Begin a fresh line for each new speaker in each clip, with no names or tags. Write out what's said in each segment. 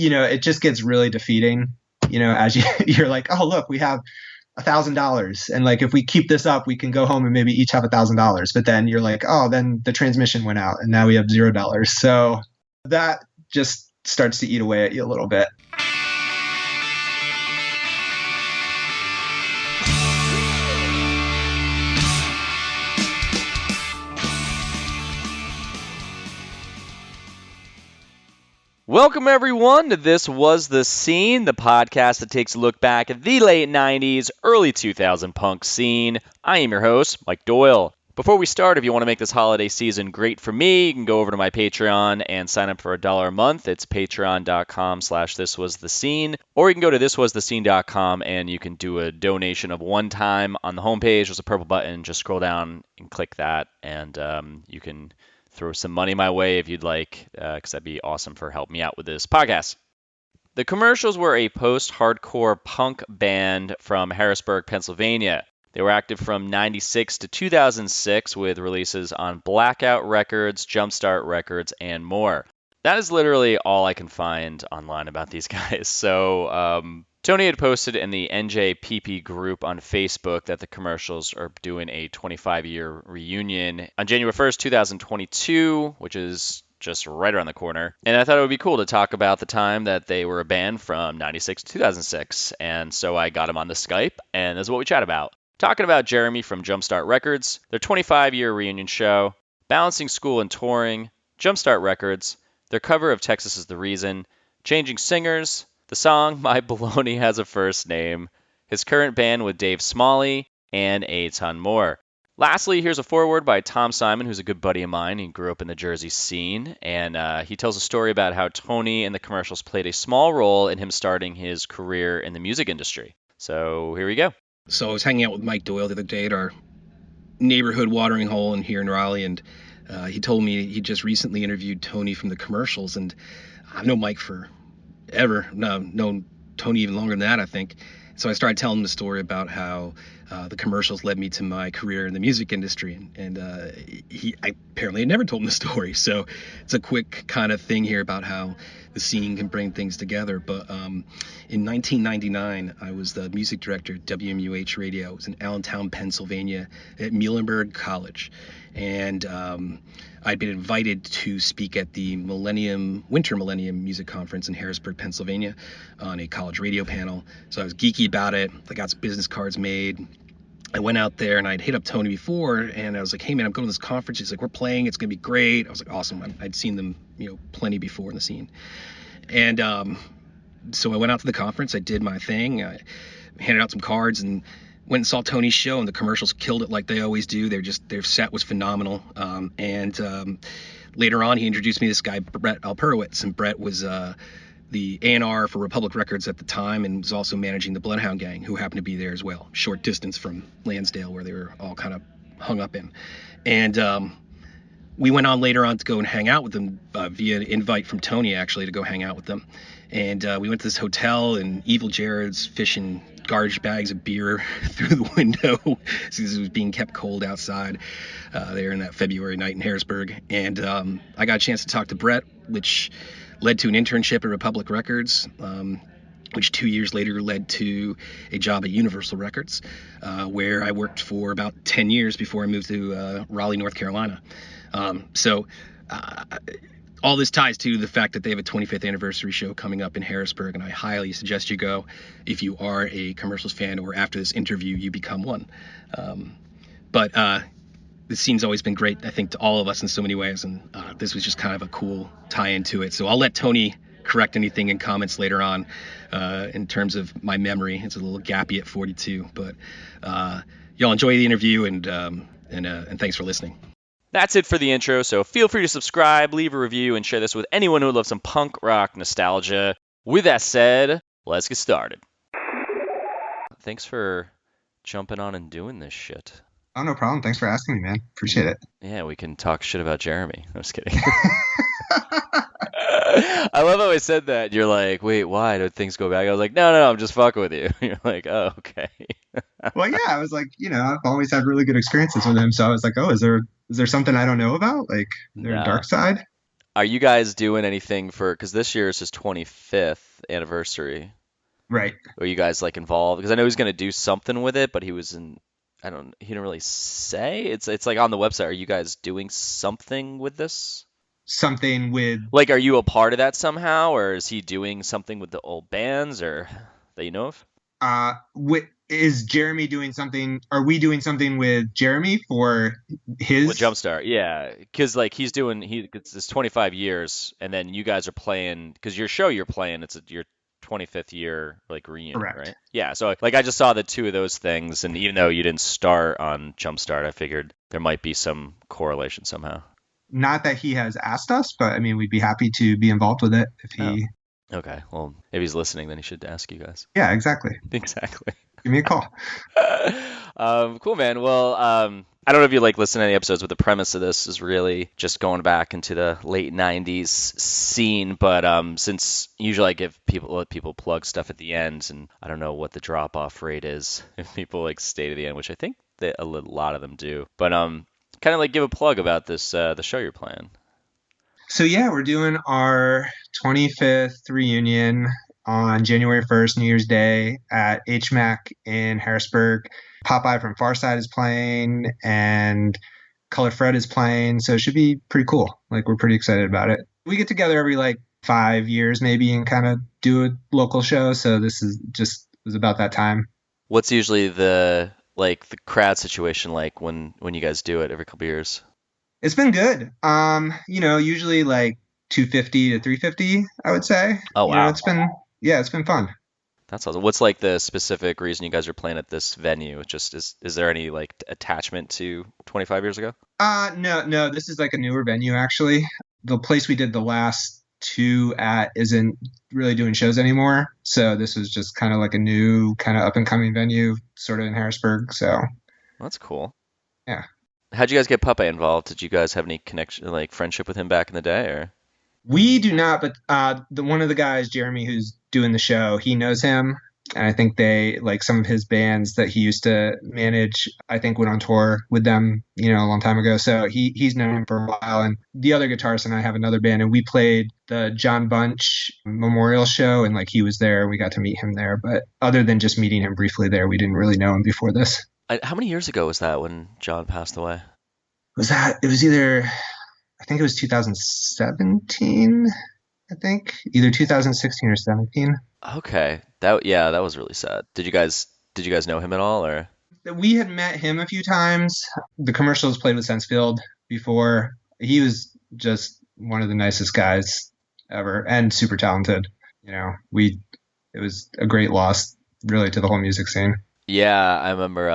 it just gets really defeating, as you're like, oh, look, we have $1,000. And like, if we keep this up, we can go home and maybe each have $1,000. But then you're like, oh, then the transmission went out and now we have $0. So that just starts to eat away at you a little bit.
Welcome, everyone, to This Was the Scene, the podcast that takes a look back at the late 90s, early 2000 punk scene. I am your host, Mike Doyle. Before we start, if you want to make this holiday season great for me, you can go over to my Patreon and sign up for $1 a month. It's patreon.com/thiswasthescene. Or you can go to thiswasthescene.com and you can do a donation of one time on the homepage. There's a purple button. Just scroll down and click that, and you can throw some money my way if you'd like, because that'd be awesome for helping me out with this podcast. The Commercials were a post-hardcore punk band from Harrisburg, Pennsylvania. They were active from 96 to 2006 with releases on Blackout Records, Jumpstart Records, and more. That is literally all I can find online about these guys. So Tony had posted in the NJPP group on Facebook that the Commercials are doing a 25-year reunion on January 1st, 2022, which is just right around the corner. And I thought it would be cool to talk about the time that they were a band from 96 to 2006. And so I got him on the Skype, and this is what we chat about. Talking about Jeremy from Jumpstart Records, their 25-year reunion show, balancing school and touring, Jumpstart Records, their cover of Texas Is the Reason, changing singers, the song My Bologna Has a First Name, his current band with Dave Smalley, and a ton more. Lastly, here's a foreword by Tom Simon, who's a good buddy of mine. He grew up in the Jersey scene, and he tells a story about how Tony and the Commercials played a small role in him starting his career in the music industry. So here we go.
So I was hanging out with Mike Doyle the other day at our neighborhood watering hole here in Raleigh, and he told me he just recently interviewed Tony from the Commercials, and I've known Mike forever, known Tony even longer than that, I think. So I started telling him the story about how the Commercials led me to my career in the music industry, and I apparently had never told him the story. So it's a quick kind of thing here about how the scene can bring things together. But in 1999, I was the music director at WMUH Radio. It was in Allentown, Pennsylvania, at Muhlenberg College, and I'd been invited to speak at the Winter Millennium Music Conference in Harrisburg, Pennsylvania, on a college radio panel. So I was geeky about it. I got some business cards made. I went out there and I'd hit up Tony before, and I was like, hey man, I'm going to this conference. He's like, we're playing, it's gonna be great. I was like, awesome. I'd seen them, plenty before in the scene. And so I went out to the conference, I did my thing, I handed out some cards and went and saw Tony's show, and the Commercials killed it like they always do. Their set was phenomenal. And later on, he introduced me to this guy, Brett Alperowitz, and Brett was the A&R for Republic Records at the time, and was also managing the Bloodhound Gang, who happened to be there as well, short distance from Lansdale, where they were all kind of hung up in. And we went on later on to go and hang out with them via an invite from Tony, actually, to go hang out with them. And we went to this hotel, and Evil Jared's fishing garbage bags of beer through the window since it was being kept cold outside there in that February night in Harrisburg. And I got a chance to talk to Brett, which led to an internship at Republic Records, which 2 years later led to a job at Universal Records, where I worked for about 10 years before I moved to Raleigh, North Carolina. So all this ties to the fact that they have a 25th anniversary show coming up in Harrisburg, and I highly suggest you go if you are a Commercials fan, or after this interview you become one. But the scene's always been great, I think, to all of us in so many ways, and this was just kind of a cool tie-in to it. So I'll let Tony correct anything in comments later on in terms of my memory. It's a little gappy at 42, but y'all enjoy the interview, and thanks for listening.
That's it for the intro, so feel free to subscribe, leave a review, and share this with anyone who loves some punk rock nostalgia. With that said, let's get started. Thanks for jumping on and doing this shit.
Oh, no problem. Thanks for asking me, man. Appreciate it.
Yeah, we can talk shit about Jeremy. I'm just kidding. I love how I said that. You're like, wait, why? Did things go back? I was like, no, I'm just fucking with you. You're like, oh, okay.
Well, yeah, I was like, I've always had really good experiences with him. So I was like, oh, is there something I don't know about? Like, their dark side?
Are you guys doing anything for, because this year is his 25th anniversary.
Right.
Are you guys like involved? Because I know he's going to do something with it, but he didn't really say. It's like on the website. Are you guys doing something with this?
Something with
Like, are you a part of that somehow, or is he doing something with the old bands, or that you know of?
is Jeremy doing something? Are we doing something with Jeremy for
With
his?
Jumpstart, yeah, because like it's his 25 years, and then you guys are playing because your show you're playing your 25th year like reunion,
Correct.
right? Yeah, so like I just saw the two of those things, and even though you didn't start on Jumpstart, I figured there might be some correlation somehow.
Not that he has asked us, but I mean, we'd be happy to be involved with it if he.
Okay, well, if he's listening, then he should ask you guys.
Yeah, exactly.
Exactly.
Give me a call.
Cool, man. Well, I don't know if you like listen to any episodes, but the premise of this is really just going back into the late '90s scene. But since usually I let people plug stuff at the end, and I don't know what the drop off rate is if people like stay to the end, which I think that a lot of them do. But kind of like give a plug about this the show you're playing.
So yeah, we're doing our 25th reunion on January 1st, New Year's Day at HMAC in Harrisburg. Popeye from Farside is playing and Color Fred is playing. So it should be pretty cool. Like we're pretty excited about it. We get together every like 5 years maybe and kind of do a local show. So this was about that time.
What's usually the crowd situation like when you guys do it every couple of years?
It's been good. Usually like 250 to 350, I would say.
Oh, wow.
It's been fun.
That's awesome. What's like the specific reason you guys are playing at this venue? Just is there any like attachment to 25 years ago?
No, this is like a newer venue actually. The place we did the last two at isn't really doing shows anymore. So this was just kind of like a new kind of up and coming venue sort of in Harrisburg. So
that's cool.
Yeah.
How'd you guys get Puppe involved? Did you guys have any connection, like friendship with him back in the day, or?
We do not, but one of the guys, Jeremy, who's doing the show, he knows him, and I think they like some of his bands that he used to manage. I think went on tour with them, a long time ago. So he's known him for a while. And the other guitarist and I have another band, and we played the John Bunch Memorial Show, and like he was there. We got to meet him there, but other than just meeting him briefly there, we didn't really know him before this.
How many years ago was that when John passed away?
It was either, I think it was 2017, I think. Either 2016 or 17.
Okay. That was really sad. Did you guys know him at all, or?
We had met him a few times. The Commercials played with Sensefield before. He was just one of the nicest guys ever and super talented. It was a great loss really to the whole music scene.
Yeah, I remember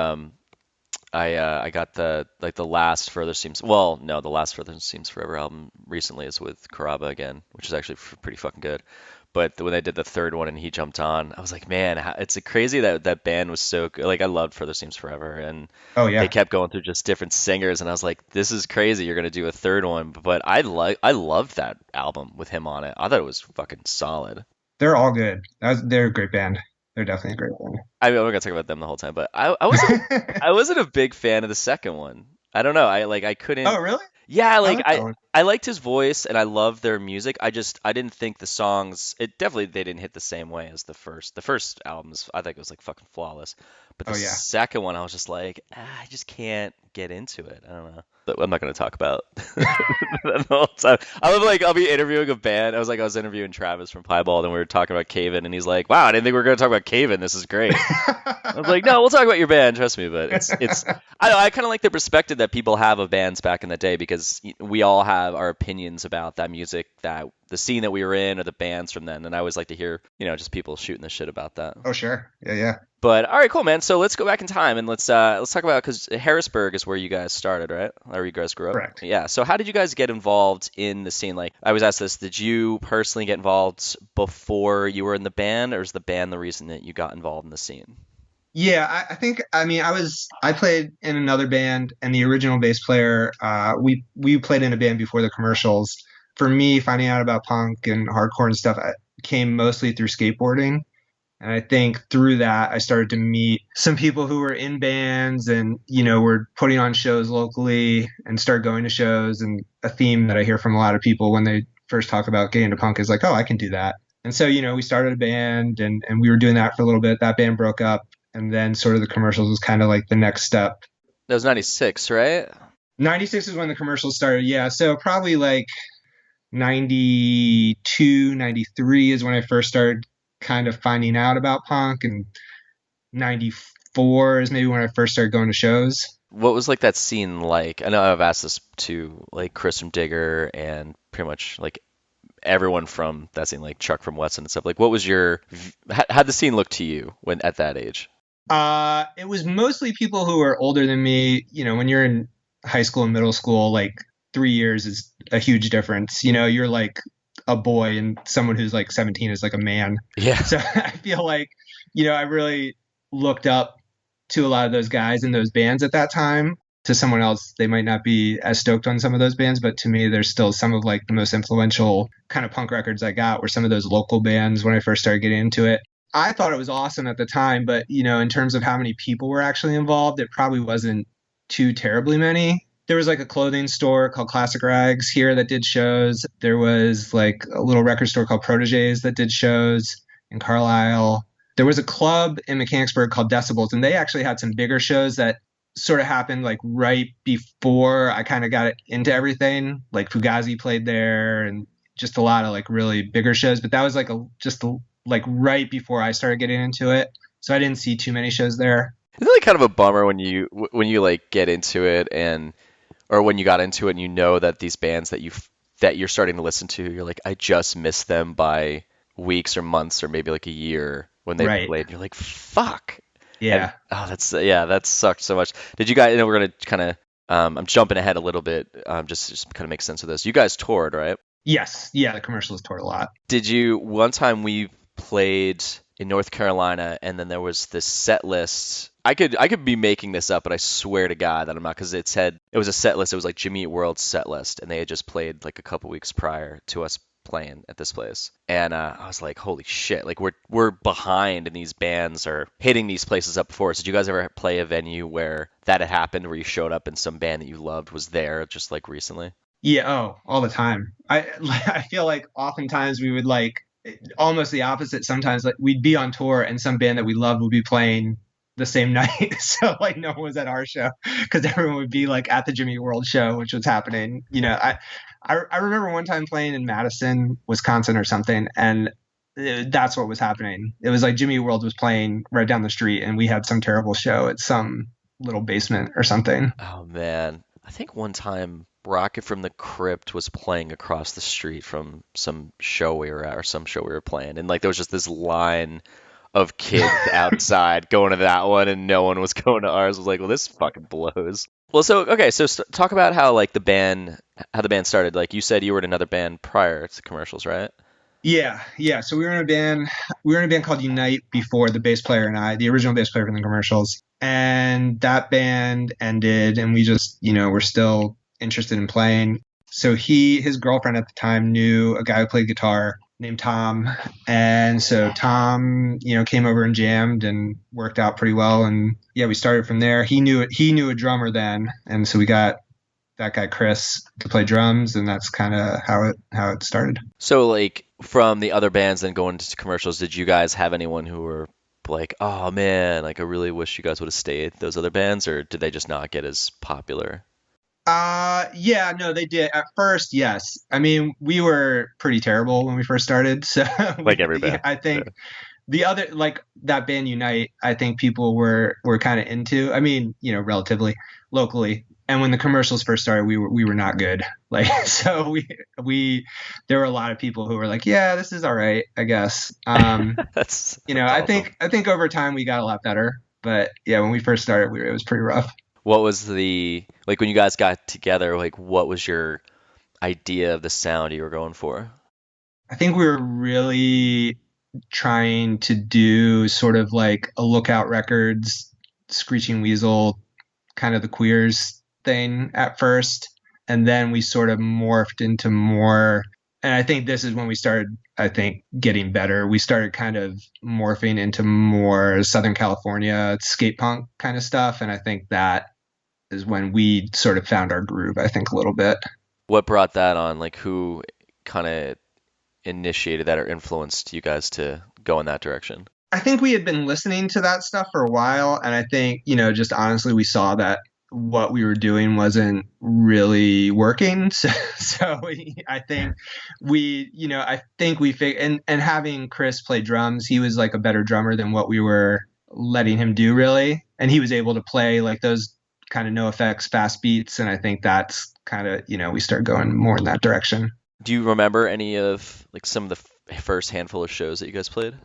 I got the last Further Seems Forever album recently is with Caraba again, which is actually pretty fucking good. But when they did the third one and he jumped on, I was like, man, it's crazy that band was so good. Like I loved Further Seems Forever, and they kept going through just different singers, and I was like, this is crazy. You're gonna do a third one, but I loved that album with him on it. I thought it was fucking solid.
They're all good. They're a great band. They're definitely a great band.
I mean, we're gonna talk about them the whole time, but I wasn't a big fan of the second one. I don't know. I couldn't.
Oh, really?
Yeah, I liked his voice and I loved their music. I didn't think the songs. They didn't hit the same way as the first. The first albums, I think it was like fucking flawless. But the second one, I was just like, I just can't get into it. I don't know. But I'm not going to talk about that the whole time. I'll be interviewing a band. I was interviewing Travis from Piebald, and we were talking about Cave-In, and he's like, wow, I didn't think we were going to talk about Cave-In. This is great. I was like, no, we'll talk about your band, trust me. But I kind of like the perspective that people have of bands back in the day, because we all have our opinions about that music, that the scene that we were in, or the bands from then. And I always like to hear, just people shooting the shit about that.
Oh, sure. Yeah.
But all right, cool, man. So let's go back in time and let's talk about, because Harrisburg is where you guys started, right? Or you guys grew up?
Correct.
Yeah. So how did you guys get involved in the scene? Like, I was asked this: did you personally get involved before you were in the band, or is the band the reason that you got involved in the scene?
Yeah, I played in another band, and the original bass player, we played in a band before the Commercials. For me, finding out about punk and hardcore and stuff came mostly through skateboarding. And I think through that, I started to meet some people who were in bands and, were putting on shows locally and start going to shows. And a theme that I hear from a lot of people when they first talk about getting into punk is like, oh, I can do that. And so, we started a band and we were doing that for a little bit. That band broke up. And then sort of the commercials was kind of like the next step.
That was 96, right?
96 is when the commercials started. Yeah. So probably like 92, 93 is when I first started kind of finding out about punk. And 94 is maybe when I first started going to shows.
What was like that scene like? I know I've asked this to like Chris from Digger and pretty much like everyone from that scene, like Chuck from Weston and stuff. Like, what was how'd the scene look to you when at that age?
It was mostly people who were older than me. When you're in high school and middle school, like 3 years is a huge difference. You're like a boy and someone who's like 17 is like a man.
Yeah.
So I feel like, I really looked up to a lot of those guys in those bands at that time. To someone else, they might not be as stoked on some of those bands, but to me, there's still some of like the most influential kind of punk records I got were some of those local bands when I first started getting into it. I thought it was awesome at the time, but in terms of how many people were actually involved, it probably wasn't too terribly many. There was like a clothing store called Classic Rags here that did shows. There was like a little record store called Proteges that did shows in Carlisle. There was a club in Mechanicsburg called Decibels, and they actually had some bigger shows that sort of happened like right before I kind of got into everything. Like Fugazi played there and just a lot of like really bigger shows. But that was like like right before I started getting into it. So I didn't see too many shows there.
Isn't it like kind of a bummer when you like get into it or when you got into it and you know that these bands that you're starting to listen to, you're like, I just missed them by weeks or months or maybe like a year when they played. You're like, fuck.
Yeah.
And, that sucked so much. Did you guys? We're gonna kind of. I'm jumping ahead a little bit. Just kind of make sense of this. You guys toured, right?
Yes. Yeah. The commercials toured a lot.
Did you? One time we played in North Carolina, and then there was this set list. I could be making this up, but I swear to God that I'm not, because it said it was a set list. It was like Jimmy Eat World's set list, and they had just played like a couple weeks prior to us playing at this place, and I was like, holy shit, like we're behind and these bands are hitting these places up before us. Did you guys ever play a venue where that had happened, where you showed up and some band that you loved was there just like recently?
Yeah. Oh, all the time. I feel like oftentimes we would like almost the opposite. Sometimes like we'd be on tour and some band that we loved would be playing the same night. So like no one was at our show because everyone would be like at the Jimmy Eat World show, which was happening. I remember one time playing in Madison, Wisconsin or something, and that's what was happening. It was like Jimmy Eat World was playing right down the street, and we had some terrible show at some little basement or something.
Oh man, I think one time Rocket from the Crypt was playing across the street from some show we were at, or some show we were playing, and like there was just this line of kids outside going to that one, and no one was going to ours. I was like, well, this fucking blows. Well, so talk about how like the band started. Like you said, you were in another band prior to commercials, right?
Yeah. So we were in a band called Unite before, the bass player and I, the original bass player from the commercials, and that band ended, and we just were still interested in playing. So his girlfriend at the time knew a guy who played guitar named Tom, and so Tom came over and jammed and worked out pretty well, and yeah, we started from there. He knew a drummer then, and so we got that guy Chris to play drums, and that's kind of how it started.
So like from the other bands then going into commercials, did you guys have anyone who were like, oh man, like I really wish you guys would have stayed, those other bands, or did they just not get as popular?
Yeah, no, they did. At first, yes. I mean, we were pretty terrible when we first started. So
like every band.
I think the other, like that band Unite, I think people were kind of into, I mean, relatively locally. And when the commercials first started, we were not good. Like, so there were a lot of people who were like, yeah, this is all right, I guess.
That's awesome.
I think over time we got a lot better, but yeah, when we first started, it was pretty rough.
What was like when you guys got together, like what was your idea of the sound you were going for?
I think we were really trying to do sort of like a Lookout Records, Screeching Weasel, kind of the Queers thing at first. And then we sort of morphed into more, and I think this is when we started, getting better. We started kind of morphing into more Southern California skate punk kind of stuff. And I think that is when we sort of found our groove, I think, a little bit.
What brought that on? Like who kind of initiated that or influenced you guys to go in that direction?
I think we had been listening to that stuff for a while, and I think, just honestly, we saw that what we were doing wasn't really working. I think and having Chris play drums, he was like a better drummer than what we were letting him do, really. And he was able to play like those kind of no effects fast beats, and I think that's kind of, we started going more in that direction.
Do you remember any of like some of the first handful of shows that you guys played?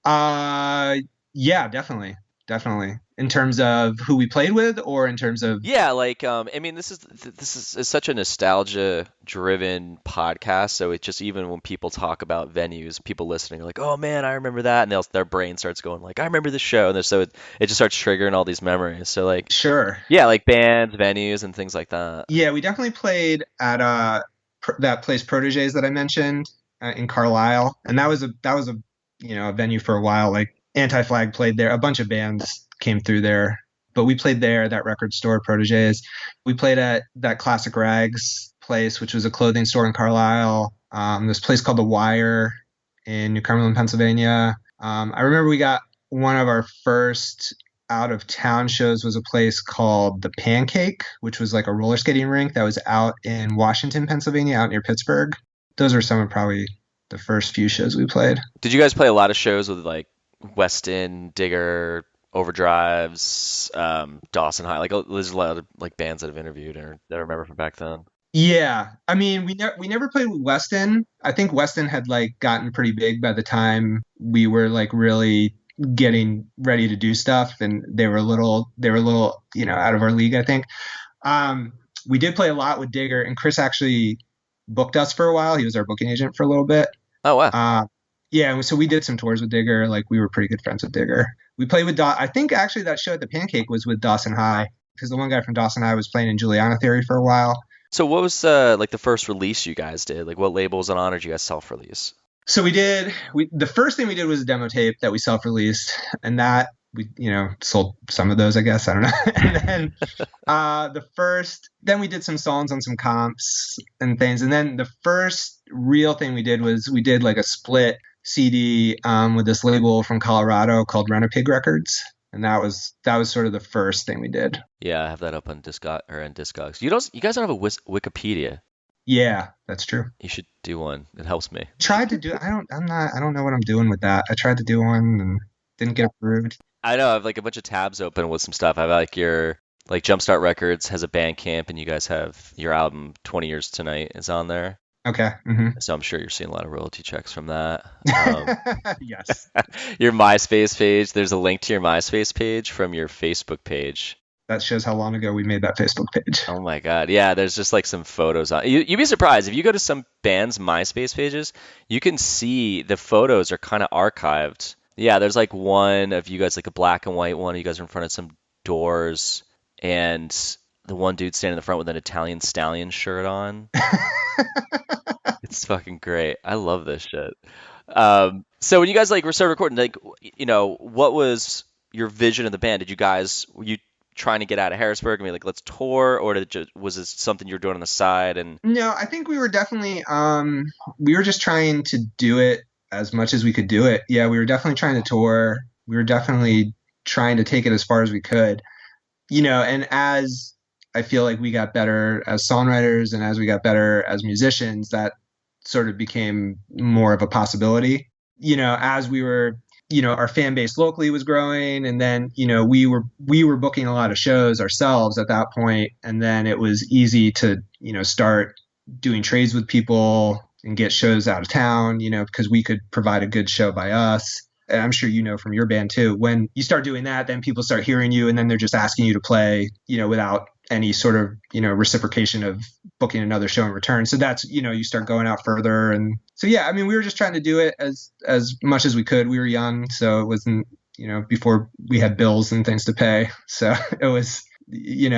Yeah, definitely. In terms of who we played with, or in terms of...
Yeah, like I mean, this is such a nostalgia-driven podcast. So it's just, even when people talk about venues, people listening are like, "Oh man, I remember that," and their brain starts going like, "I remember this show," and so it just starts triggering all these memories. So like,
Sure.
Yeah, like bands, venues, and things like that.
Yeah, we definitely played at that place Proteges that I mentioned in Carlisle, and that was a a venue for a while. Like Anti-Flag played there. A bunch of bands came through there, but we played there, that record store, Proteges. We played at that Classic Rags place, which was a clothing store in Carlisle. This place called The Wire in New Cumberland, Pennsylvania. I remember we got one of our first out of town shows was a place called The Pancake, which was like a roller skating rink that was out in Washington, Pennsylvania, out near Pittsburgh. Those are some of probably the first few shows we played.
Did you guys play a lot of shows with like Weston, Digger, Overdrives, Dawson High? Like there's a lot of like bands that I've interviewed or that I remember from back then.
Yeah, I mean, we never played with Weston. I think Weston had like gotten pretty big by the time we were like really getting ready to do stuff, and they were a little out of our league, I think. We did play a lot with Digger, and Chris actually booked us for a while. He was our booking agent for a little bit.
Oh wow.
Yeah, so we did some tours with Digger. Like we were pretty good friends with Digger. We played with I think actually that show at the Pancake was with Dawson High, because the one guy from Dawson High was playing in Juliana Theory for a while.
So what was like the first release you guys did? Like what labels and on did you guys self-release?
So the first thing we did was a demo tape that we self-released, and that we, sold some of those, I guess. I don't know. And then then we did some songs on some comps and things. And then the first real thing we did was we did like a split CD with this label from Colorado called Renapig Records. And that was sort of the first thing we did.
Yeah, I have that up on Discogs. You guys don't have a Wikipedia.
Yeah, that's true.
You should do one. It helps me.
Tried to do. I don't know what I'm doing with that. I tried to do one and didn't get approved.
I know. I have like a bunch of tabs open with some stuff. I have like your Jumpstart Records has a Bandcamp, and you guys have your album 20 Years Tonight is on there.
Okay. Mm-hmm.
So I'm sure you're seeing a lot of royalty checks from that.
Yes.
Your MySpace page. There's a link to your MySpace page from your Facebook page.
That shows how long ago we made that Facebook page.
Oh my God. Yeah, there's just like some photos on. You'd be surprised if you go to some bands' MySpace pages, you can see the photos are kind of archived. Yeah, there's like one of you guys, like a black and white one. You guys are in front of some doors, and the one dude standing in the front with an Italian Stallion shirt on. It's fucking great. I love this shit. So when you guys like were started recording, like, what was your vision of the band? Were you trying to get out of Harrisburg and be like, let's tour, or was this something you were doing on the side? And
no, I think we were definitely we were just trying to do it as much as we could do it. Yeah, we were definitely trying to tour. We were definitely trying to take it as far as we could. And as I feel like we got better as songwriters and as we got better as musicians, that sort of became more of a possibility. As we were, our fan base locally was growing, and then, we were booking a lot of shows ourselves at that point, and then it was easy to, start doing trades with people and get shows out of town, because we could provide a good show by us. And I'm sure from your band too, when you start doing that, then people start hearing you, and then they're just asking you to play, without any sort of, reciprocation of booking another show in return. So that's, you start going out further. And so, yeah, I mean, we were just trying to do it as much as we could. We were young, so it wasn't, before we had bills and things to pay. So it was, we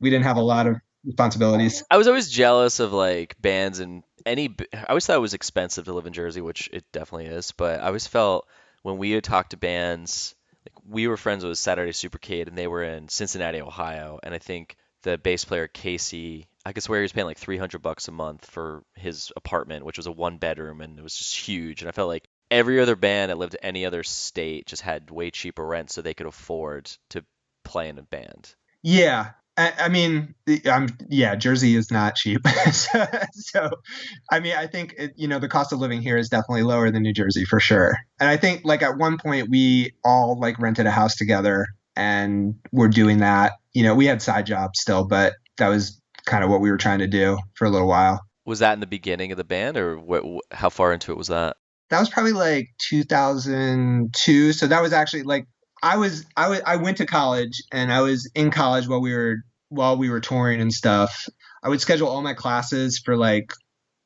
didn't have a lot of responsibilities.
I was always jealous of like bands, and I always thought it was expensive to live in Jersey, which it definitely is. But I always felt when we would talk to bands, like we were friends with Saturday Supercade, and they were in Cincinnati, Ohio. And I think the bass player Casey I could swear he was paying like $300 a month for his apartment, which was a 1 bedroom, and it was just huge. And I felt like every other band that lived in any other state just had way cheaper rent so they could afford to play in a band.
Yeah. I mean, yeah, Jersey is not cheap. So, I mean, I think, the cost of living here is definitely lower than New Jersey for sure. And I think like at one point we all like rented a house together and we're doing that. We had side jobs still, but that was kind of what we were trying to do for a little while.
Was that in the beginning of the band, or how far into it was that?
That was probably like 2002. So that was actually like I went to college and I was in college while we were touring and stuff. I would schedule all my classes for like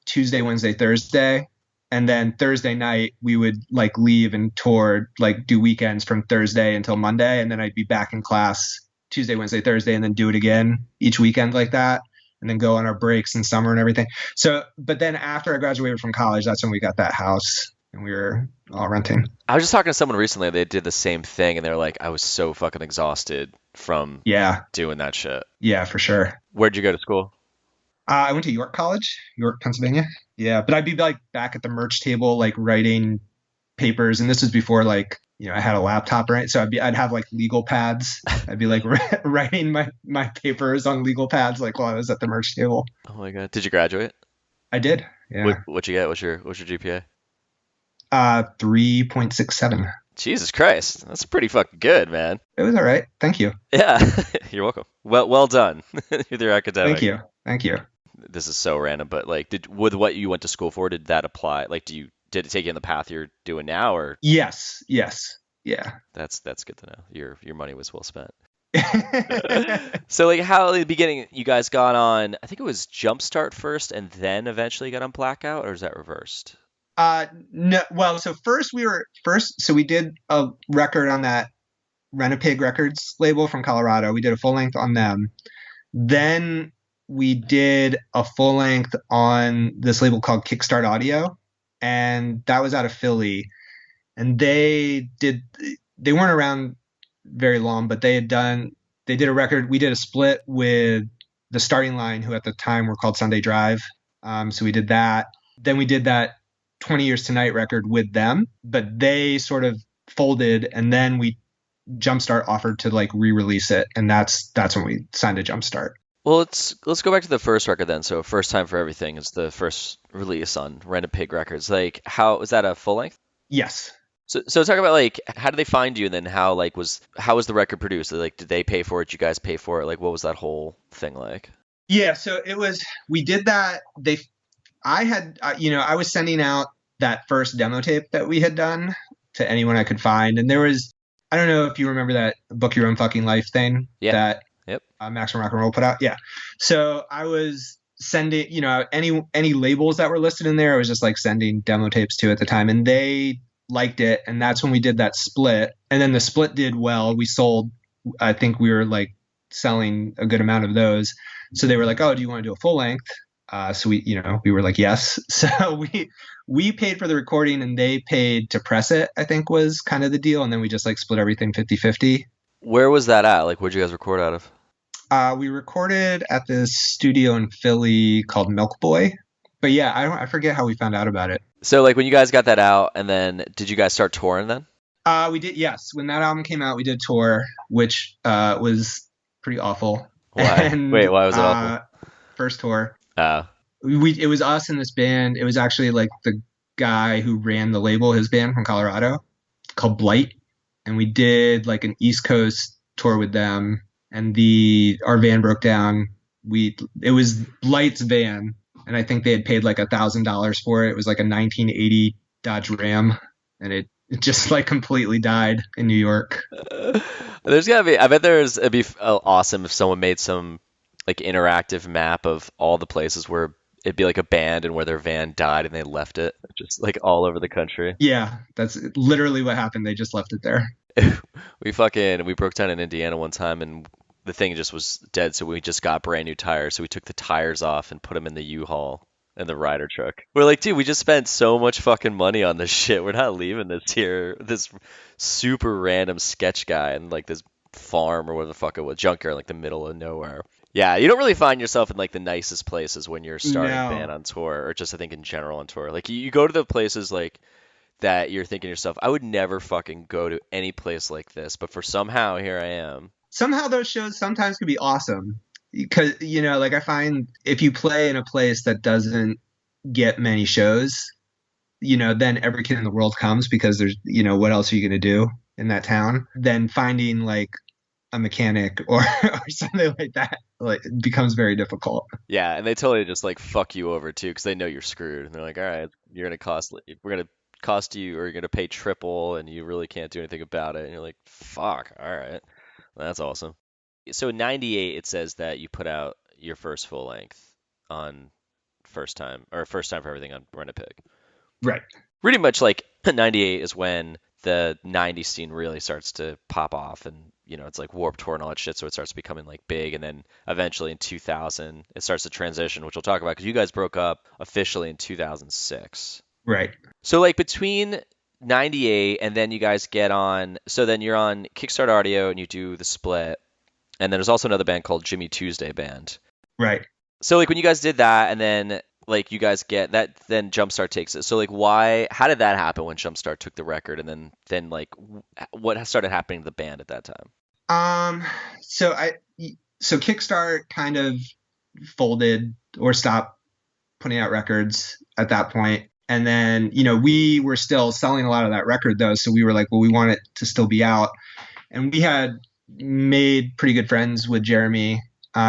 Tuesday, Wednesday, Thursday, and then Thursday night we would like leave and tour, like do weekends from Thursday until Monday, and then I'd be back in class Tuesday, Wednesday, Thursday, and then do it again each weekend like that, and then go on our breaks in summer and everything. So, but then after I graduated from college, that's when we got that house and we were all renting.
I was just talking to someone recently. They did the same thing, and they're like, I was so fucking exhausted from doing that shit.
Yeah, for sure.
Where'd you go to school?
I went to York College, York, Pennsylvania. Yeah, but I'd be like back at the merch table, like writing papers. And this was before like, I had a laptop, right? So I'd have like legal pads. I'd be like writing my papers on legal pads, like while I was at the merch table.
Oh my God. Did you graduate?
I did. Yeah.
What'd you get? What's your GPA?
3.67.
Jesus Christ. That's pretty fucking good, man.
It was all right. Thank you.
Yeah. You're welcome. Well done with your academic.
Thank you.
This is so random, but like, with what you went to school for, did that apply? Like, did it take you in the path you're doing now, or?
Yes. Yeah.
That's good to know. Your money was well spent. So like, how at the beginning you guys got on, I think it was Jumpstart first and then eventually got on Blackout, or is that reversed?
No. Well, so we did a record on that Rent-A-Pig Records label from Colorado. We did a full length on them. Then we did a full length on this label called Kickstart Audio, and that was out of Philly. And they weren't around very long, but they did a record. We did a split with the Starting Line, who at the time were called Sunday Drive. So we did that. Then we did that 20 Years Tonight record with them, but they sort of folded, and then Jumpstart offered to like re-release it, and that's when we signed to Jumpstart.
Well, let's go back to the first record then. So First Time for Everything is the first release on Rent-A-Pig Records. Like, how was that a full length?
Yes.
So talk about like, how did they find you, and then how was the record produced? Like, did they pay for it? Did you guys pay for it? Like, what was that whole thing like?
Yeah, so we did that. I was sending out that first demo tape that we had done to anyone I could find. And there was, I don't know if you remember that Book Your Own Fucking Life thing that Maximum Rock and Roll put out. Yeah. So I was sending, any labels that were listed in there, I was just like sending demo tapes to at the time, and they liked it. And that's when we did that split. And then the split did well. We sold, I think we were like selling a good amount of those. So they were like, oh, do you want to do a full length? So we were like, yes. So we paid for the recording and they paid to press it, I think was kind of the deal. And then we just like split everything 50-50.
Where was that at? Like, where'd you guys record out of?
We recorded at this studio in Philly called Milk Boy. But yeah, I forget how we found out about it.
So like, when you guys got that out, and then did you guys start touring then?
We did, yes. When that album came out, we did tour, which was pretty awful.
Why?
And,
wait, why was it awful?
First tour.
Oh.
It was us in this band. It was actually like the guy who ran the label, his band from Colorado, called Blight. And we did like an East Coast tour with them. And our van broke down. It was Blight's van, and I think they had paid like $1,000 for it. It was like a 1980 Dodge Ram, and it just like completely died in New York.
There's gotta be. I bet it'd be awesome if someone made some like interactive map of all the places where it'd be like abandoned, where their van died and they left it just like all over the country.
Yeah, that's literally what happened. They just left it there.
We broke down in Indiana one time, and the thing just was dead. So we just got brand new tires. So we took the tires off and put them in the U-Haul and the Ryder truck. We're like, dude, we just spent so much fucking money on this shit. We're not leaving this here. This super random sketch guy and like this farm or whatever the fuck it was, junkyard, like the middle of nowhere. Yeah, you don't really find yourself in like the nicest places when you're starting a band
No.
on tour, or just I think in general on tour. Like you go to the places like that you're thinking to yourself, I would never fucking go to any place like this, but for somehow here I am.
Somehow those shows sometimes can be awesome because, like I find if you play in a place that doesn't get many shows, then every kid in the world comes because there's, what else are you going to do in that town? Then finding like a mechanic or, or something like that like becomes very difficult.
Yeah, and they totally just like fuck you over too because they know you're screwed. And they're like, all right, we're gonna cost you, or you're gonna pay triple, and you really can't do anything about it. And you're like, fuck, all right, that's awesome. So in '98, it says that you put out your first full length on first time for everything on Rent a Pig.
Right.
Pretty much like '98 is when the '90s scene really starts to pop off, and it's like Warped Tour and all that shit, so it starts becoming like big, and then eventually in 2000 it starts to transition, which we'll talk about because you guys broke up officially in 2006.
Right.
So like between '98 and then you guys get on, so then you're on Kickstarter Audio and you do the split, and then there's also another band called Jimmy Tuesday Band.
Right.
So like when you guys did that, and then like you guys get that, then Jumpstart takes it. So like how did that happen when Jumpstart took the record, and then like what started happening to the band at that time?
So Kickstart kind of folded or stopped putting out records at that point. And then, we were still selling a lot of that record though. So we were like, well, we want it to still be out. And we had made pretty good friends with Jeremy.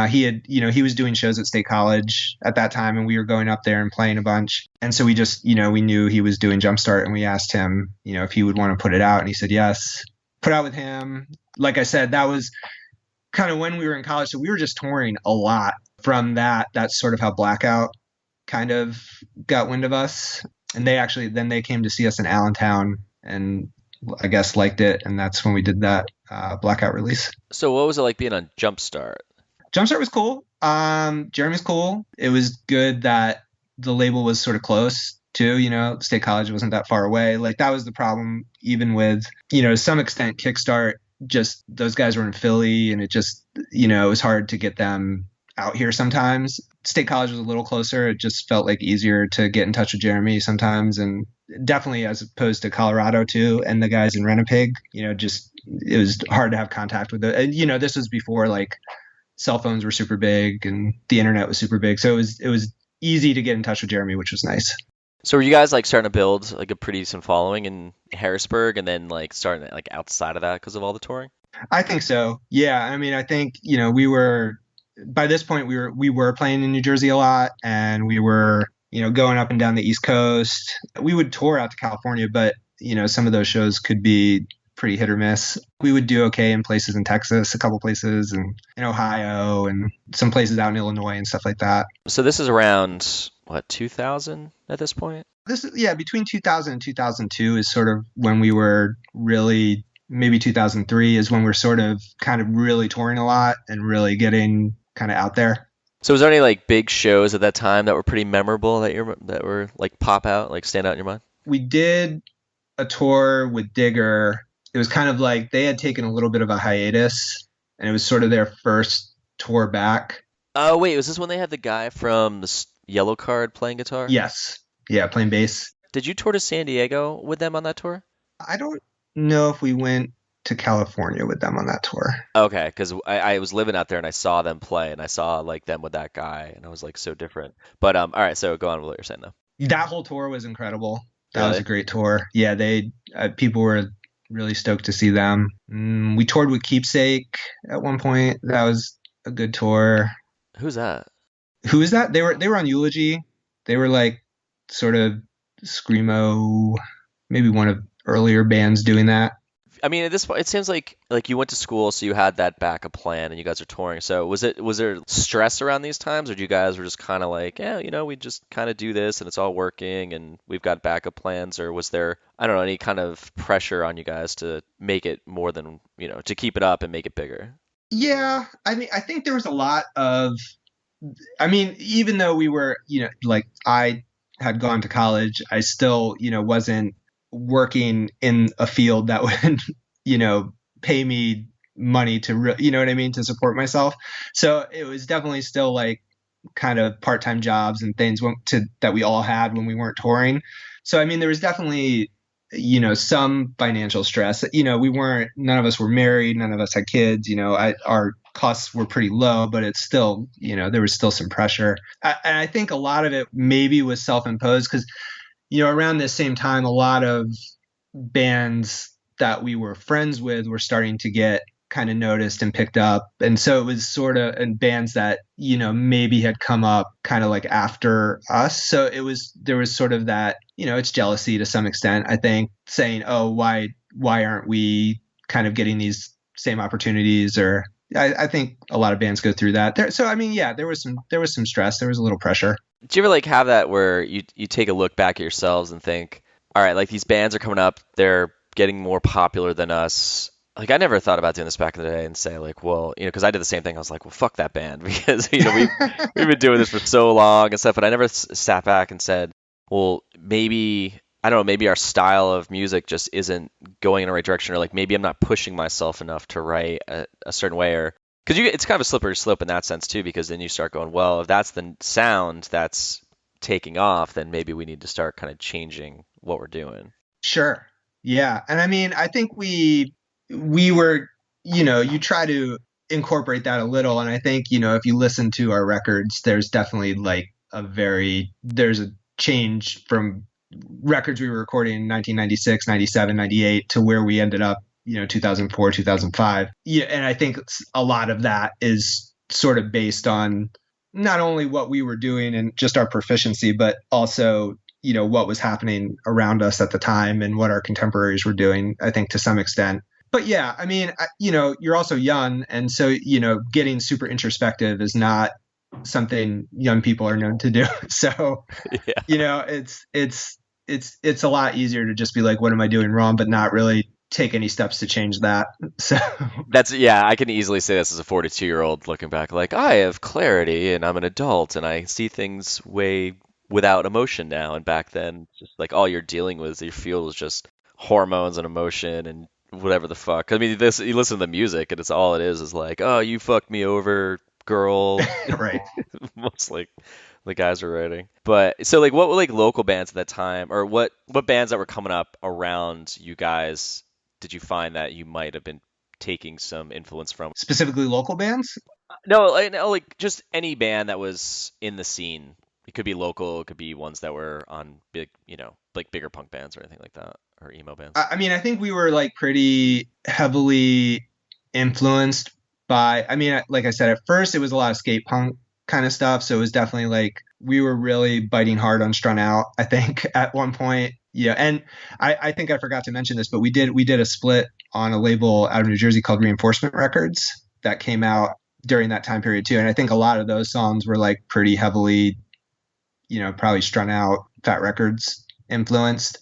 He was doing shows at State College at that time, and we were going up there and playing a bunch. And so we just, we knew he was doing Jumpstart, and we asked him, if he would want to put it out. And he said, yes, put out with him. Like I said, that was kind of when we were in college. So we were just touring a lot from that. That's sort of how Blackout kind of got wind of us. And then they came to see us in Allentown and I guess liked it. And that's when we did that Blackout release.
So what was it like being on Jumpstart?
Jumpstart was cool. Jeremy's cool. It was good that the label was sort of close too, State College wasn't that far away. Like that was the problem, even with, to some extent Kickstart, just those guys were in Philly and it just, it was hard to get them out here sometimes. State College was a little closer. It just felt like easier to get in touch with Jeremy sometimes, and definitely as opposed to Colorado too. And the guys in Rent a Pig, just, it was hard to have contact with it. And, this was before like cell phones were super big and the internet was super big. So it was easy to get in touch with Jeremy, which was nice.
So were you guys like starting to build like a pretty decent following in Harrisburg, and then like starting like outside of that because of all the touring?
I think so. Yeah. I mean, I think, we were, by this point we were playing in New Jersey a lot, and we were, going up and down the East Coast. We would tour out to California, but, some of those shows could be pretty hit or miss. We would do okay in places in Texas, a couple places, and in Ohio, and some places out in Illinois and stuff like that.
So this is around what, 2000 at this point?
This is, yeah, between 2000 and 2002 is sort of when we were really, maybe 2003 is when we're sort of kind of really touring a lot and really getting kind of out there.
So was there any like big shows at that time that were pretty memorable that were like pop out, like stand out in your mind?
We did a tour with Digger. It was kind of like they had taken a little bit of a hiatus, and it was sort of their first tour back.
Oh, wait, was this when they had the guy from the Yellow Card playing guitar?
Yes. Yeah, playing bass.
Did you tour to San Diego with them on that tour?
I don't know if we went to California with them on that tour.
Okay, because I was living out there and I saw them play, and I saw like them with that guy, and I was like so different. But all right, so go on with what you're saying though.
That whole tour was incredible. That
Really?
was a great tour. Yeah, people were really stoked to see them. We toured with Keepsake at one point. That was a good tour.
Who's that?
Who is that? They were on Eulogy. They were like sort of screamo, maybe one of earlier bands doing that.
I mean, at this point, it seems like you went to school, so you had that backup plan, and you guys are touring. So was there stress around these times, or you guys were just kind of like, yeah, we just kind of do this, and it's all working, and we've got backup plans? Or was there, I don't know, any kind of pressure on you guys to make it more than, to keep it up and make it bigger?
Yeah, I mean, I think there was a lot of, even though we were, like I had gone to college, I still, wasn't working in a field that would, pay me money to, you know what I mean, to support myself. So it was definitely still like kind of part-time jobs and things that we all had when we weren't touring. So, I mean, there was definitely, some financial stress. None of us were married. None of us had kids. Our costs were pretty low, but it's still, there was still some pressure. And I think a lot of it maybe was self-imposed because, around this same time, a lot of bands that we were friends with were starting to get kind of noticed and picked up. And so it was sort of in bands that, maybe had come up kind of like after us. So there was sort of that, it's jealousy to some extent, I think, saying, oh, why aren't we kind of getting these same opportunities? Or I think a lot of bands go through that. So, I mean, yeah, there was some stress. There was a little pressure.
Do you ever like have that where you take a look back at yourselves and think, all right, like these bands are coming up, they're getting more popular than us. Like I never thought about doing this back in the day and say like, well, because I did the same thing. I was like, well, fuck that band because we've been doing this for so long and stuff. But I never sat back and said, well, maybe I don't know, maybe our style of music just isn't going in the right direction, or like maybe I'm not pushing myself enough to write a certain way, or because it's kind of a slippery slope in that sense too. Because then you start going, well, if that's the sound that's taking off, then maybe we need to start kind of changing what we're doing.
Sure. Yeah. And I mean, I think we were, you try to incorporate that a little. And I think, if you listen to our records, there's definitely like there's a change from records we were recording in 1996, 97, 98 to where we ended up, 2004, 2005. Yeah. And I think a lot of that is sort of based on not only what we were doing and just our proficiency, but also what was happening around us at the time and what our contemporaries were doing, I think to some extent. But yeah, I mean, you're also young. And so, getting super introspective is not something young people are known to do. So, yeah. It's a lot easier to just be like, what am I doing wrong? But not really take any steps to change that. So
I can easily say this as a 42-year-old looking back, like I have clarity and I'm an adult and I see things way without emotion now, and back then just like all you're dealing with, you feel was just hormones and emotion and whatever the fuck. I mean, you listen to the music and it's all it is like, oh, you fucked me over, girl.
Right.
Most like the guys are writing. But so like what were like local bands at that time, or what bands that were coming up around you guys did you find that you might have been taking some influence from?
Specifically local bands?
No, like just any band that was in the scene. It could be local, it could be ones that were on big, like bigger punk bands or anything like that, or emo bands.
I mean, I think we were like pretty heavily influenced by, I mean, like I said, at first it was a lot of skate punk kind of stuff. So it was definitely like we were really biting hard on Strung Out, I think, at one point. Yeah. And I think I forgot to mention this, but we did a split on a label out of New Jersey called Reinforcement Records that came out during that time period too. And I think a lot of those songs were like pretty heavily, probably Strung Out, Fat Records influenced.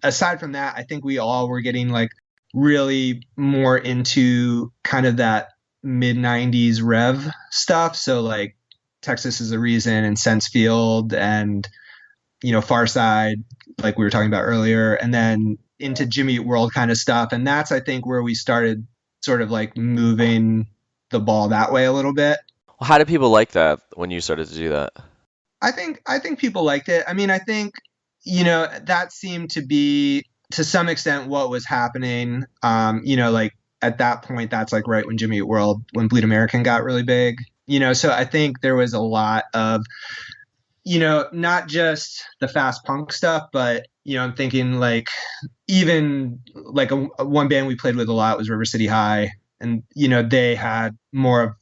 Aside from that, I think we all were getting like really more into kind of that mid 90s rev stuff. So like Texas is a Reason and Sensefield and, Far Side, like we were talking about earlier, and then into Jimmy Eat World kind of stuff. And that's, I think, where we started sort of like moving the ball that way a little bit.
Well, how did people like that when you started to do that?
I think people liked it. I mean, I think, that seemed to be to some extent what was happening. Like at that point, that's like right when Jimmy Eat World, when Bleed American got really big, so I think there was a lot of, not just the fast punk stuff, but, I'm thinking like even like one band we played with a lot was River City High. And, they had more of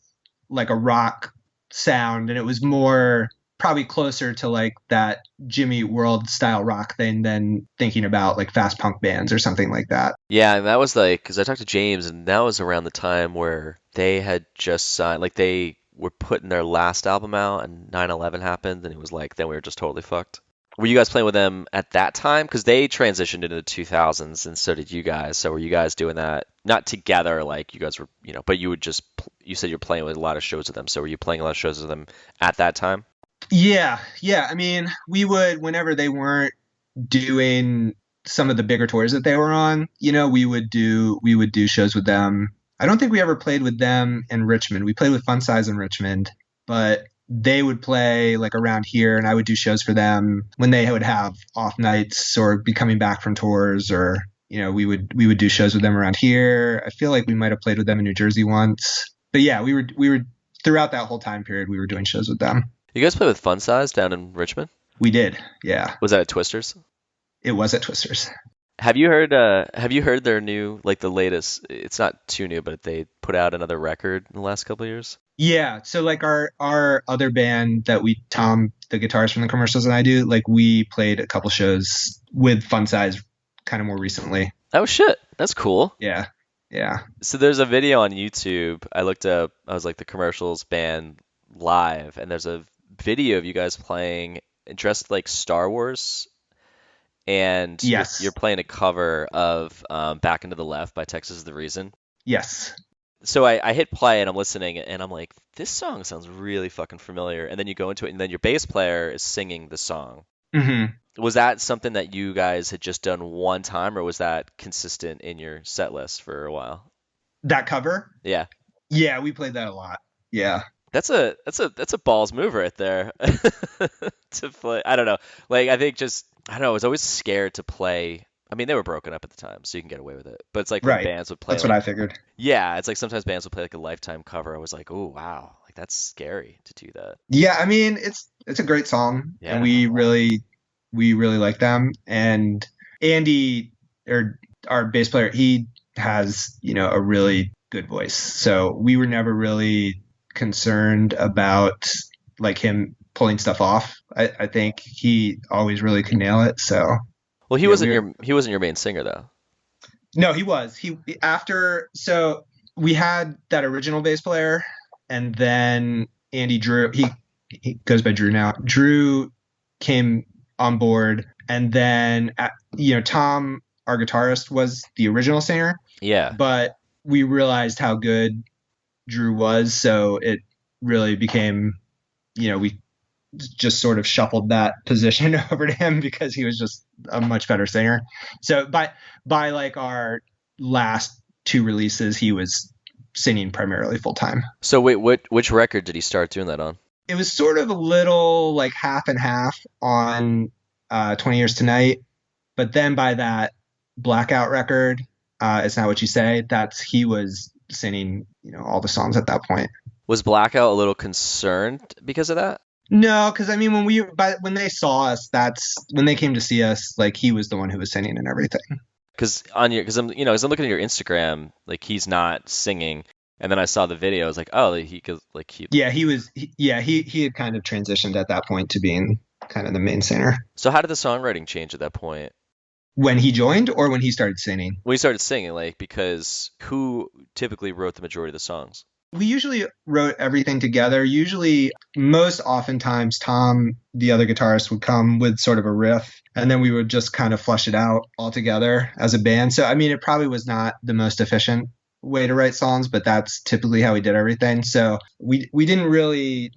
like a rock sound, and it was more probably closer to like that Jimmy Eat World style rock thing than thinking about like fast punk bands or something like that.
Yeah, and that was like, because I talked to James, and that was around the time where they had just signed, like they were putting their last album out, and 9/11 happened, and it was like, then we were just totally fucked. Were you guys playing with them at that time? Because they transitioned into the 2000s, and so did you guys. So were you guys doing that, not together, like you guys were, but you would just, you said you're playing with a lot of shows with them. So were you playing a lot of shows with them at that time?
Yeah. I mean, we would, whenever they weren't doing some of the bigger tours that they were on, we would do shows with them. I don't think we ever played with them in Richmond. We played with Fun Size in Richmond, but they would play like around here, and I would do shows for them when they would have off nights or be coming back from tours, or we would do shows with them around here. I feel like we might have played with them in New Jersey once, but yeah, we were throughout that whole time period we were doing shows with them.
You guys play with Fun Size down in Richmond?
We did, yeah.
Was that at Twisters?
It was at Twisters.
Have you heard their new, like the latest, it's not too new, but they put out another record in the last couple of years?
Yeah, so like our other band that Tom, the guitarist from the Commercials, and I do, like we played a couple shows with Fun Size kind of more recently.
Oh shit, that's cool.
Yeah.
So there's a video on YouTube. I was like the Commercials band live, and there's a video of you guys playing dressed like Star Wars, and
yes,
you're playing a cover of Back into the Left by Texas is the Reason.
Yes.
So I hit play and I'm listening and I'm like, this song sounds really fucking familiar. And then you go into it and then your bass player is singing the song.
Mm-hmm.
Was that something that you guys had just done one time, or was that consistent in your set list for a while?
That cover?
Yeah.
Yeah, we played that a lot. Yeah.
That's a balls move right there to play. I don't know. Like I was always scared to play. I mean, they were broken up at the time, so you can get away with it. But it's like when bands would play.
That's what I figured.
Yeah, it's like sometimes bands would play like a Lifetime cover. I was like, oh wow, like that's scary to do that.
Yeah, I mean, it's a great song, and we really like them. And Andy, or our bass player, he has a really good voice, so we were never really concerned about like him pulling stuff off. I think he always really could nail it. So.
Well, he wasn't your main singer though.
No, he was. So we had that original bass player, and then Andy Drew. He goes by Drew now. Drew came on board, and then Tom, our guitarist, was the original singer.
Yeah.
But we realized how good Drew was, so it really became, we just sort of shuffled that position over to him because he was just a much better singer. So by like our last two releases, he was singing primarily full time.
So wait, which record did he start doing that on?
It was sort of a little like half and half on 20 Years Tonight, but then by that Blackout record, It's Not What You Say, he was singing all the songs at that point.
Was Blackout a little concerned because of that?
No, because I mean, when they saw us, that's when they came to see us. Like he was the one who was singing and everything.
Because I'm looking at your Instagram, like he's not singing, and then I saw the video. I was like, oh, he could like he.
Yeah, he had kind of transitioned at that point to being kind of the main singer.
So how did the songwriting change at that point?
When he joined, or when he started singing?
When he started singing, like because who typically wrote the majority of the songs?
We usually wrote everything together. Usually, most oftentimes, Tom, the other guitarist, would come with sort of a riff, and then we would just kind of flush it out all together as a band. So, I mean, it probably was not the most efficient way to write songs, but that's typically how we did everything. So we didn't really,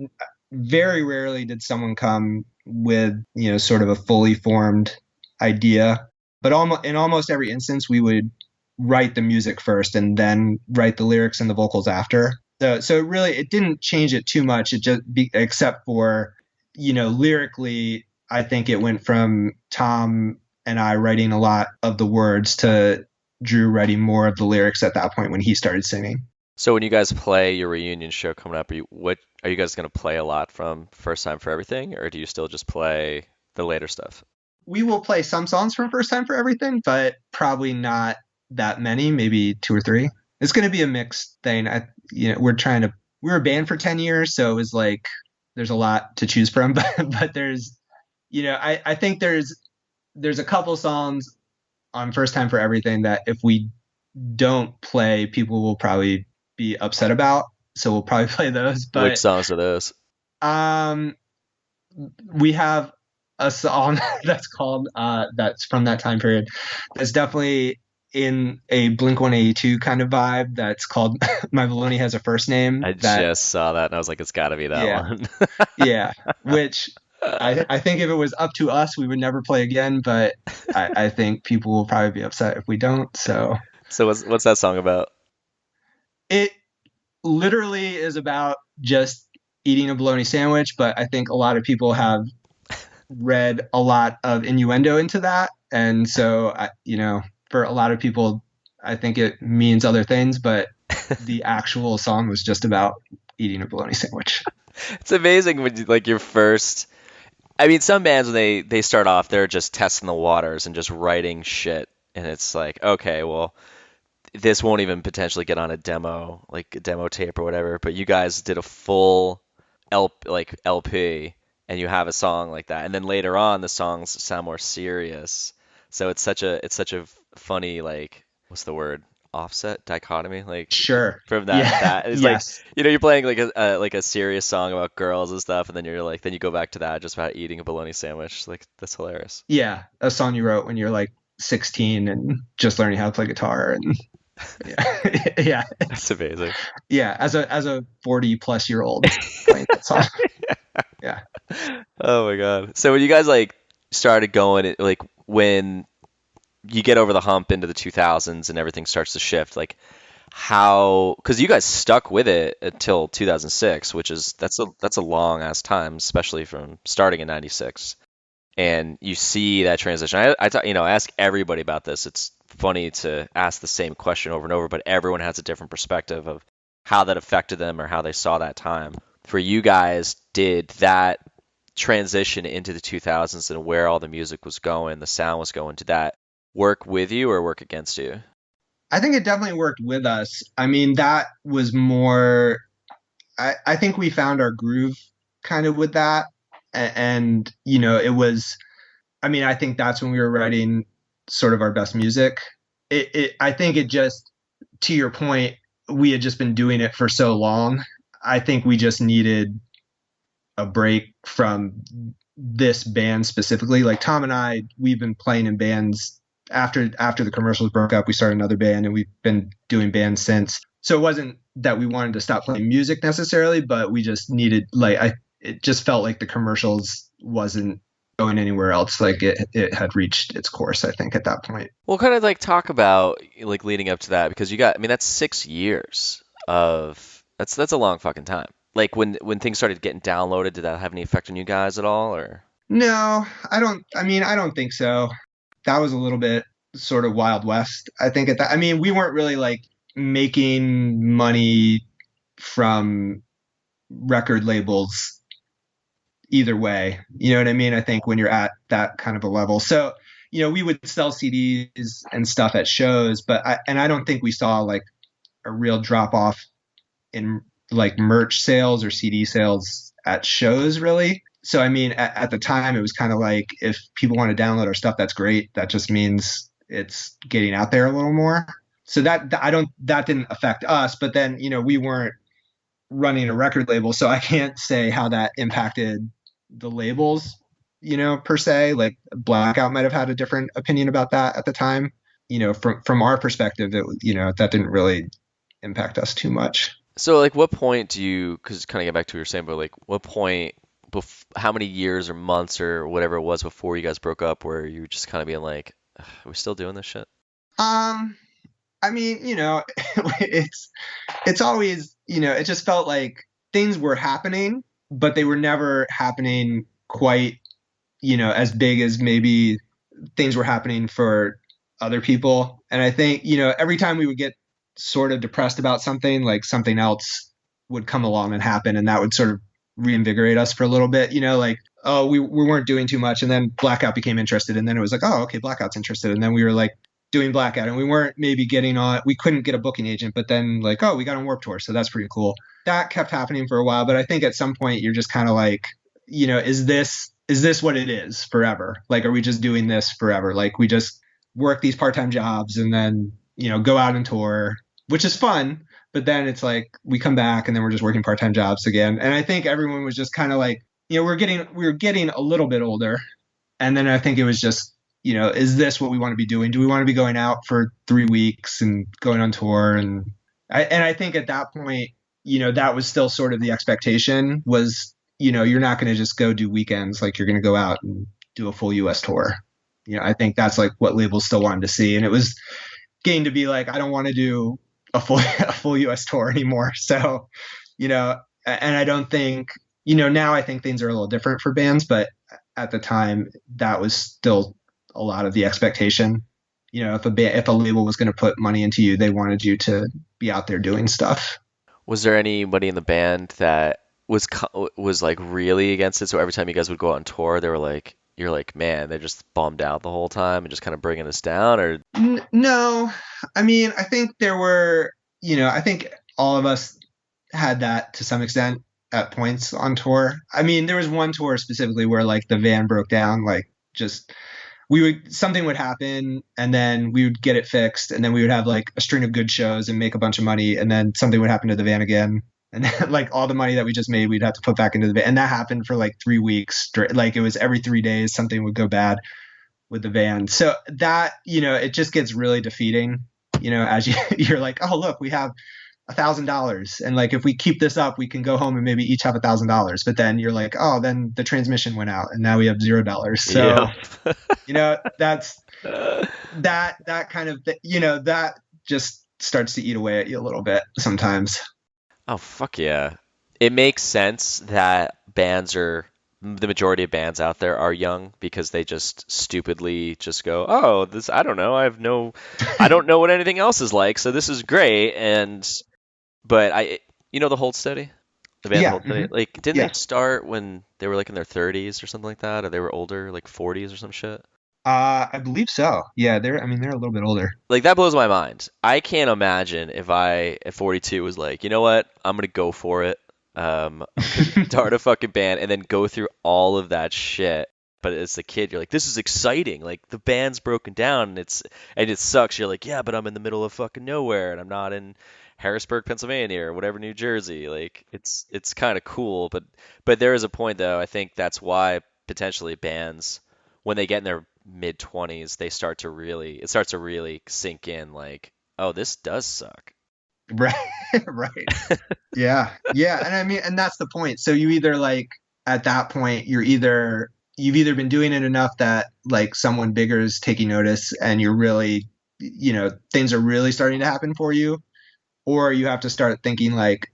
very rarely did someone come with, sort of a fully formed idea. But in almost every instance, we would write the music first and then write the lyrics and the vocals after. So really, it didn't change it too much. It just except for, lyrically, I think it went from Tom and I writing a lot of the words to Drew writing more of the lyrics at that point when he started singing.
So when you guys play your reunion show coming up, are you guys going to play a lot from First Time for Everything, or do you still just play the later stuff?
We will play some songs from First Time for Everything, but probably not that many, maybe 2 or 3. It's going to be a mixed thing. We were a band for 10 years, so it was like there's a lot to choose from, but there's, I think there's a couple songs on First Time for Everything that if we don't play, people will probably be upset about. So we'll probably play those. But
which songs are those?
We have a song that's called that's from that time period. That's definitely in a Blink-182 kind of vibe. That's called My Bologna Has a First Name.
Just saw that and I was like, it's got to be that one.
Yeah, which I think if it was up to us, we would never play again. But I think people will probably be upset if we don't. So
what's that song about?
It literally is about just eating a bologna sandwich, but I think a lot of people have read a lot of innuendo into that. And so, for a lot of people, I think it means other things, but the actual song was just about eating a bologna sandwich.
It's amazing when you, like your first. I mean, some bands when they start off, they're just testing the waters and just writing shit, and it's like, okay, well, this won't even potentially get on a demo, like a demo tape or whatever. But you guys did a full LP, and you have a song like that, and then later on, the songs sound more serious. So it's such a funny, like, what's the word? Offset dichotomy, like
Sure.
from
Yeah.
that it's like,
Yes.
you're playing like a serious song about girls and stuff, and then you go back to that just about eating a bologna sandwich. Like, that's hilarious.
Yeah. A song you wrote when you're like 16 and just learning how to play guitar. And yeah. Yeah.
That's amazing.
Yeah. As a 40-plus-year-old playing that song. Yeah.
Oh my God. So when you guys like started going, like when you get over the hump into the 2000s and everything starts to shift, like how, because you guys stuck with it until 2006, which is that's a long ass time, especially from starting in 96. And you see that transition. I ask everybody about this. It's funny to ask the same question over and over, but everyone has a different perspective of how that affected them or how they saw that time. For you guys, did that transition into the 2000s and where all the music was going, the sound was going, did that work with you or work against you?
I think it definitely worked with us. I mean, that was more, I think we found our groove kind of with that. And, it was, I mean, I think that's when we were writing sort of our best music. I think it just, to your point, we had just been doing it for so long. I think we just needed a break from this band specifically. Like Tom and I, we've been playing in bands after the commercials broke up. We started another band, and we've been doing bands since. So it wasn't that we wanted to stop playing music necessarily, but we just needed, like, it just felt like the commercials wasn't going anywhere else. Like it had reached its course, I think, at that point.
We'll kind of like talk about like leading up to that, because I mean, that's 6 years of, that's a long fucking time. Like when things started getting downloaded, did that have any effect on you guys at all, or?
No, I don't. I mean, I don't think so. That was a little bit sort of Wild West, I think. At that, I mean, we weren't really like making money from record labels either way. You know what I mean? I think when you're at that kind of a level. So, we would sell CDs and stuff at shows, but I don't think we saw like a real drop off in like merch sales or CD sales at shows really. So, I mean, at the time it was kind of like, if people want to download our stuff, that's great. That just means it's getting out there a little more. So that didn't affect us, but then, we weren't running a record label, so I can't say how that impacted the labels, per se. Like Blackout might have had a different opinion about that at the time. From our perspective, that didn't really impact us too much.
So like what point do you, because kind of get back to what you were saying, but like what point, how many years or months or whatever it was before you guys broke up where you were just kind of being like, "Ugh, are we still doing this shit?"
I mean, it's always, it just felt like things were happening, but they were never happening quite, as big as maybe things were happening for other people. And I think, every time we would get sort of depressed about something, like something else would come along and happen, and that would sort of reinvigorate us for a little bit, like, oh, we weren't doing too much, and then Blackout became interested, and then it was like, oh, okay, Blackout's interested, and then we were like doing Blackout, and we weren't maybe we couldn't get a booking agent, but then like, oh, we got on Warped Tour, so that's pretty cool. That kept happening for a while, but I think at some point you're just kind of like, is this what it is forever? Like, are we just doing this forever? Like, we just work these part-time jobs and then, go out and tour, which is fun, but then it's like we come back and then we're just working part-time jobs again. And I think everyone was just kind of like, we were getting a little bit older, and then I think it was just, is this what we want to be doing? Do we want to be going out for 3 weeks and going on tour? And I think at that point, that was still sort of the expectation was, you're not going to just go do weekends. Like, you're going to go out and do a full US tour. I think that's like what labels still wanted to see. And it was getting to be like, I don't want to do a full US tour anymore. So, and I don't think, now I think things are a little different for bands, but at the time that was still a lot of the expectation. If a label was going to put money into you, they wanted you to be out there doing stuff.
Was there anybody in the band that was like really against it? So every time you guys would go out on tour, they were like, you're like, man, they're just bummed out the whole time and just kind of bringing us down, or
No, I mean, I think there were, I think all of us had that to some extent at points on tour. I mean, there was one tour specifically where like the van broke down, like just something would happen and then we would get it fixed and then we would have like a string of good shows and make a bunch of money and then something would happen to the van again. And then like all the money that we just made, we'd have to put back into the van. And that happened for like 3 weeks straight. Like it was every 3 days, something would go bad with the van. So that, it just gets really defeating, as you're like, oh, look, we have $1,000. And like, if we keep this up, we can go home and maybe each have $1,000. But then you're like, oh, then the transmission went out and now we have $0. So, that's that kind of, that just starts to eat away at you a little bit sometimes.
oh fuck yeah. It makes sense that the majority of bands out there are young because they just stupidly just go, oh, this, I don't know, I don't know what anything else is like, so this is great. But the Hold Steady, the band
Yeah.
Hold Steady, like didn't
Yeah.
they start when they were like in their 30s or something like that, or they were older, like 40s or some shit?
I believe so. Yeah. They're a little bit older.
Like that blows my mind. I can't imagine if I at 42 was like, you know what, I'm gonna go for it. I'm gonna start a fucking band and then go through all of that shit. But as a kid, you're like, this is exciting. Like the band's broken down and it sucks. You're like, yeah, but I'm in the middle of fucking nowhere and I'm not in Harrisburg, Pennsylvania or whatever, New Jersey. Like it's kind of cool. But there is a point though. I think that's why potentially bands, when they get in their mid 20s, it starts to really sink in. Like, oh, this does suck.
Right. Right. Yeah. Yeah. And I mean, and that's the point. So you either like at that point, you've either been doing it enough that like someone bigger is taking notice and you're really, things are really starting to happen for you, or you have to start thinking like,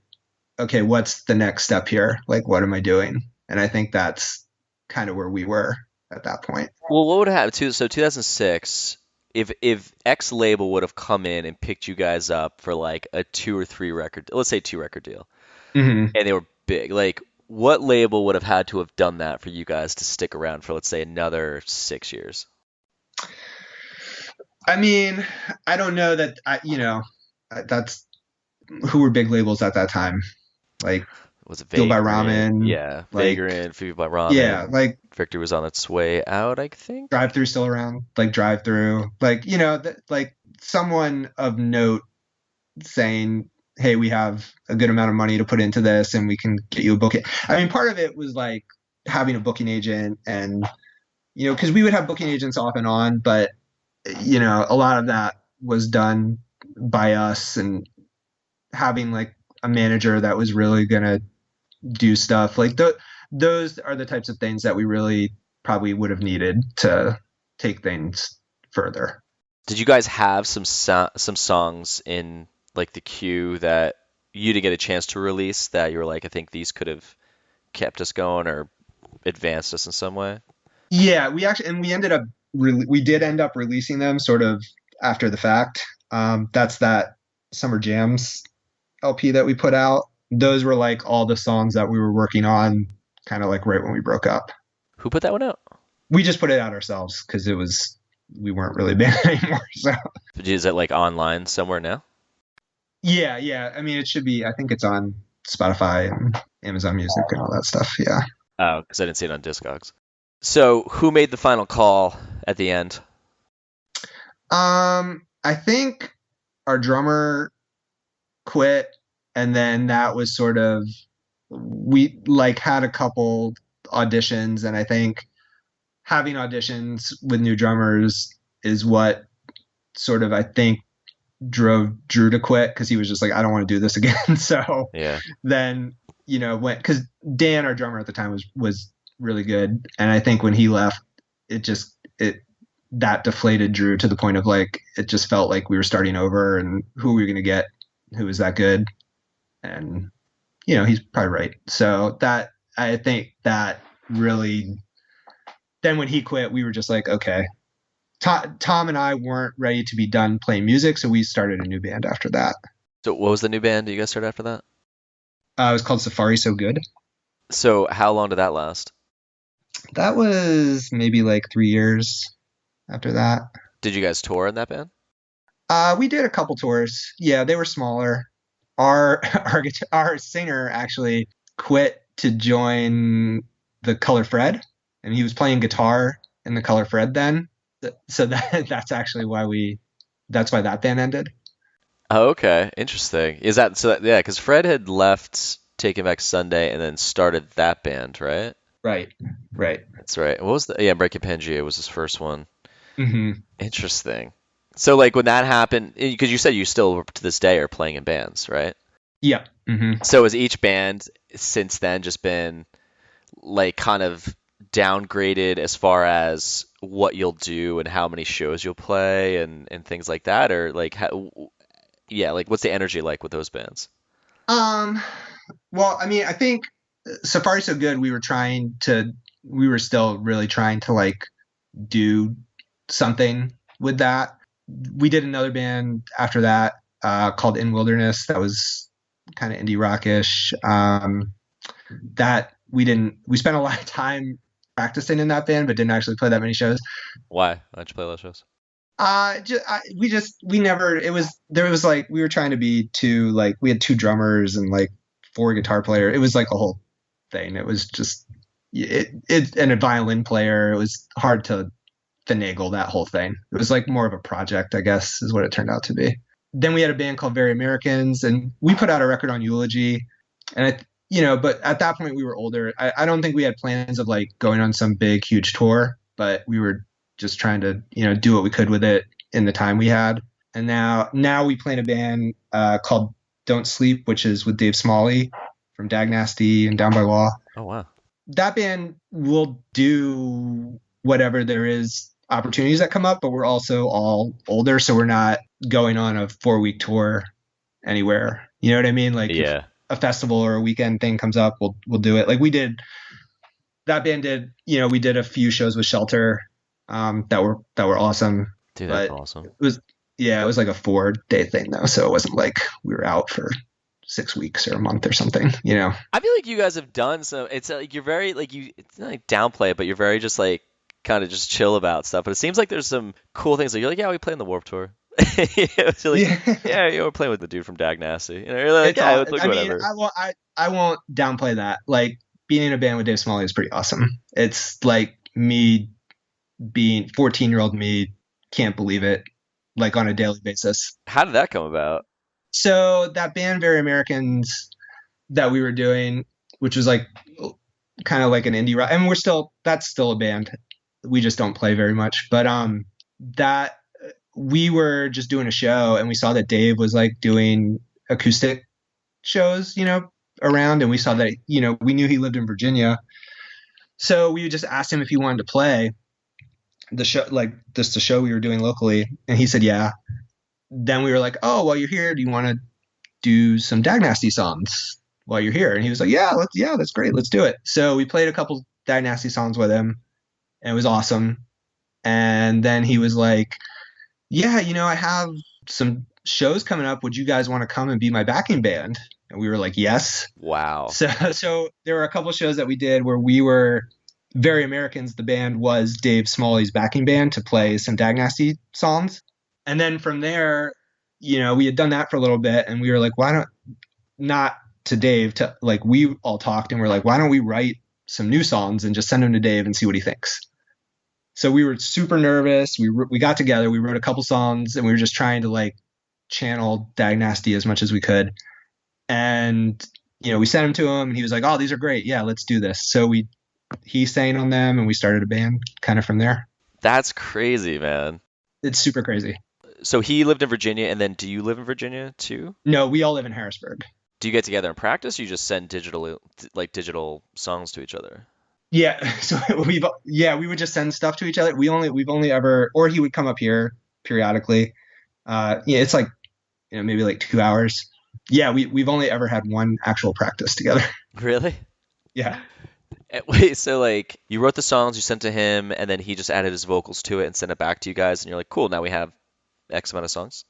okay, what's the next step here? Like, what am I doing? And I think that's kind of where we were at that point.
Well, what would have happened too? So 2006, if X label would have come in and picked you guys up for like a 2 or 3 record, let's say 2 record deal,
Mm-hmm.
and they were big, like what label would have had to have done that for you guys to stick around for, let's say, another 6 years?
I mean, I don't know that that's who were big labels at that time. Like
Was it
Fueled by
Vagrant?
Ramen?
Yeah,
Like,
Vagrant, Fueled by Ramen.
yeah, like
Victor was on its way out, I think.
Drive Through still around, like Drive Through, like like someone of note saying, hey, we have a good amount of money to put into this and we can get you a booking. I mean, part of it was like having a booking agent and, because we would have booking agents off and on, but, a lot of that was done by us and having like a manager that was really going to do stuff. Like those are the types of things that we really probably would have needed to take things further.
Did you guys have some songs in like the queue that you didn't get a chance to release that you were like, I think these could have kept us going or advanced us in some way?
Yeah, we did end up releasing them sort of after the fact. That's that Summer Jams LP that we put out. Those were like all the songs that we were working on kind of like right when we broke up.
Who put that one out?
We just put it out ourselves because we weren't really band anymore. So
Is it like online somewhere now?
yeah. I mean, it should be. I think it's on Spotify and Amazon Music and all that stuff. Yeah.
Oh, because I didn't see it on Discogs. So who made the final call at the end?
I think our drummer quit, and then that was sort of, we like had a couple auditions, and I think having auditions with new drummers is what sort of, I think, drove Drew to quit, because he was just like, I don't want to do this again. So
Yeah.
then, because Dan, our drummer at the time, was really good, and I think when he left, that deflated Drew to the point of like, it just felt like we were starting over, and who were we going to get who was that good. And, he's probably right. So I think that really, then when he quit, we were just like, okay. Tom and I weren't ready to be done playing music, so we started a new band after that.
So what was the new band you guys started after that?
It was called Safari So Good.
So how long did that last?
That was maybe like 3 years after that.
Did you guys tour in that band?
We did a couple tours. Yeah, they were smaller. Our singer actually quit to join the Color Fred, and he was playing guitar in the Color Fred then. So that's actually that's why that band ended.
Oh, okay. Interesting. Is that so? Yeah, because Fred had left Taking Back Sunday and then started that band, right?
Right.
That's right. What was the Breaking Pangea was his first one.
Mm-hmm.
Interesting. So like when that happened, because you said you still to this day are playing in bands, right?
Yep. Mm-hmm.
So has each band since then just been like kind of downgraded as far as what you'll do and how many shows you'll play and things like that, or like like what's the energy like with those bands?
Well, I mean, I think Safari So Good, we were still really trying to like do something with that. We did another band after that called In Wilderness that was kind of indie rockish. That we spent a lot of time practicing in that band, but didn't actually play that many shows.
Why'd you play those shows?
There was like, we were trying to be two, like we had 2 drummers and like 4 guitar player. It was like a whole thing. It was just, and a violin player. It was hard to finagle that whole thing. It was like more of a project, I guess, is what it turned out to be. Then we had a band called Very Americans, and we put out a record on Eulogy. And but at that point we were older. I don't think we had plans of like going on some big, huge tour, but we were just trying to, do what we could with it in the time we had. And now we play in a band called Don't Sleep, which is with Dave Smalley from Dag Nasty and Down by Law.
Oh, wow.
That band will do whatever there is opportunities that come up, but we're also all older, so we're not going on a 4-week tour anywhere. You know what I mean? Like,
yeah.
If a festival or a weekend thing comes up, we'll do it. Like that band did, we did a few shows with Shelter that were awesome.
Dude, that's awesome.
It was like a 4-day thing though, so it wasn't like we were out for 6 weeks or a month or something.
I feel like you guys have done some. It's like you're very like it's not like downplay it, but you're very just like kind of just chill about stuff. But it seems like there's some cool things. Like you're like, yeah, we play in the Warped Tour. We're playing with the dude from Dag Nasty. You're like, whatever.
I won't downplay that. Like being in a band with Dave Smalley is pretty awesome. It's like me being 14-year-old me can't believe it, like on a daily basis.
How did that come about?
So that band Very Americans that we were doing, which was like kind of like an indie rock, and that's still a band. We just don't play very much, but that we were just doing a show and we saw that Dave was like doing acoustic shows, around, and we saw that, we knew he lived in Virginia. So we just asked him if he wanted to play the show, like just the show we were doing locally. And he said, yeah. Then we were like, oh, while you're here, do you want to do some Dag Nasty songs while you're here? And he was like, yeah, that's great. Let's do it. So we played a couple Dag Nasty songs with him and it was awesome. And then he was like, yeah, I have some shows coming up. Would you guys want to come and be my backing band? And we were like, yes.
Wow.
So there were a couple shows that we did where we were Very Americans. The band was Dave Smalley's backing band to play some Dag Nasty songs. And then from there, we had done that for a little bit and we were like, not to Dave, like we all talked and we're like, why don't we write some new songs and just send them to Dave and see what he thinks? So we were super nervous. We got together, we wrote a couple songs and we were just trying to like channel Dag Nasty as much as we could. And, we sent them to him and he was like, oh, these are great. Yeah, let's do this. So he sang on them and we started a band kind of from there.
That's crazy, man.
It's super crazy.
So he lived in Virginia, and then do you live in Virginia too?
No, we all live in Harrisburg.
Do you get together and practice? Or you just send digital songs to each other?
Yeah, so we would just send stuff to each other. We've only ever, or he would come up here periodically. It's like, maybe like 2 hours. Yeah, we've only ever had one actual practice together.
Really?
Yeah.
Wait, so like you wrote the songs, you sent to him, and then he just added his vocals to it and sent it back to you guys, and you're like, cool, now we have X amount of songs.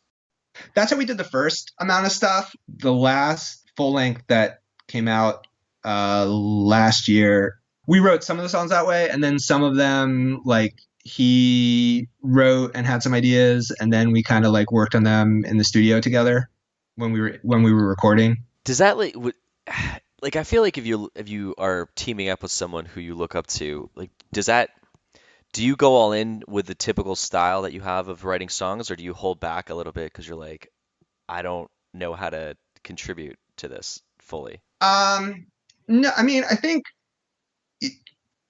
That's how we did the first amount of stuff. The last full length that came out last year, we wrote some of the songs that way, and then some of them like he wrote and had some ideas, and then we kind of like worked on them in the studio together when we were recording.
Does that like I feel like if you are teaming up with someone who you look up to, like do you go all in with the typical style that you have of writing songs, or do you hold back a little bit because you're like, I don't know how to contribute to this fully?
No, I mean, I think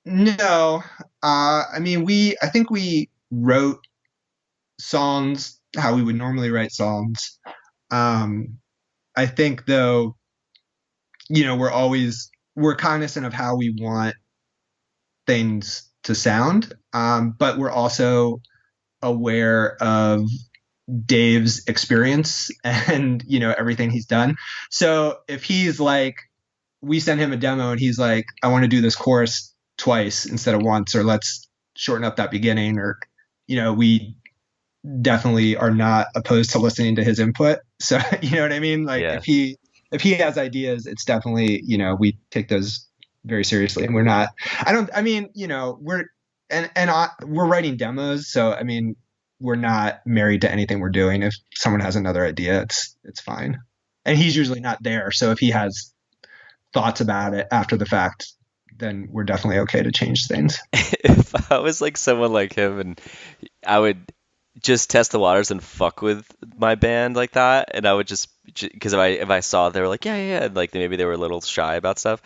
no. I mean, I think we wrote songs how we would normally write songs. I think though, we're cognizant of how we want things to sound, but we're also aware of Dave's experience and everything he's done. So if he's like, we send him a demo and he's like, I want to do this chorus twice instead of once, or let's shorten up that beginning, or we definitely are not opposed to listening to his input. So you know what I mean? Like
Yeah.
if he has ideas, it's definitely, we take those very seriously, and we're not. I mean, we're we're writing demos, so I mean, we're not married to anything we're doing. If someone has another idea, it's fine. And he's usually not there, so if he has thoughts about it after the fact, then we're definitely okay to change things.
If I was like someone like him, and I would just test the waters and fuck with my band like that, and I would just because if I saw they were like yeah, and like maybe they were a little shy about stuff,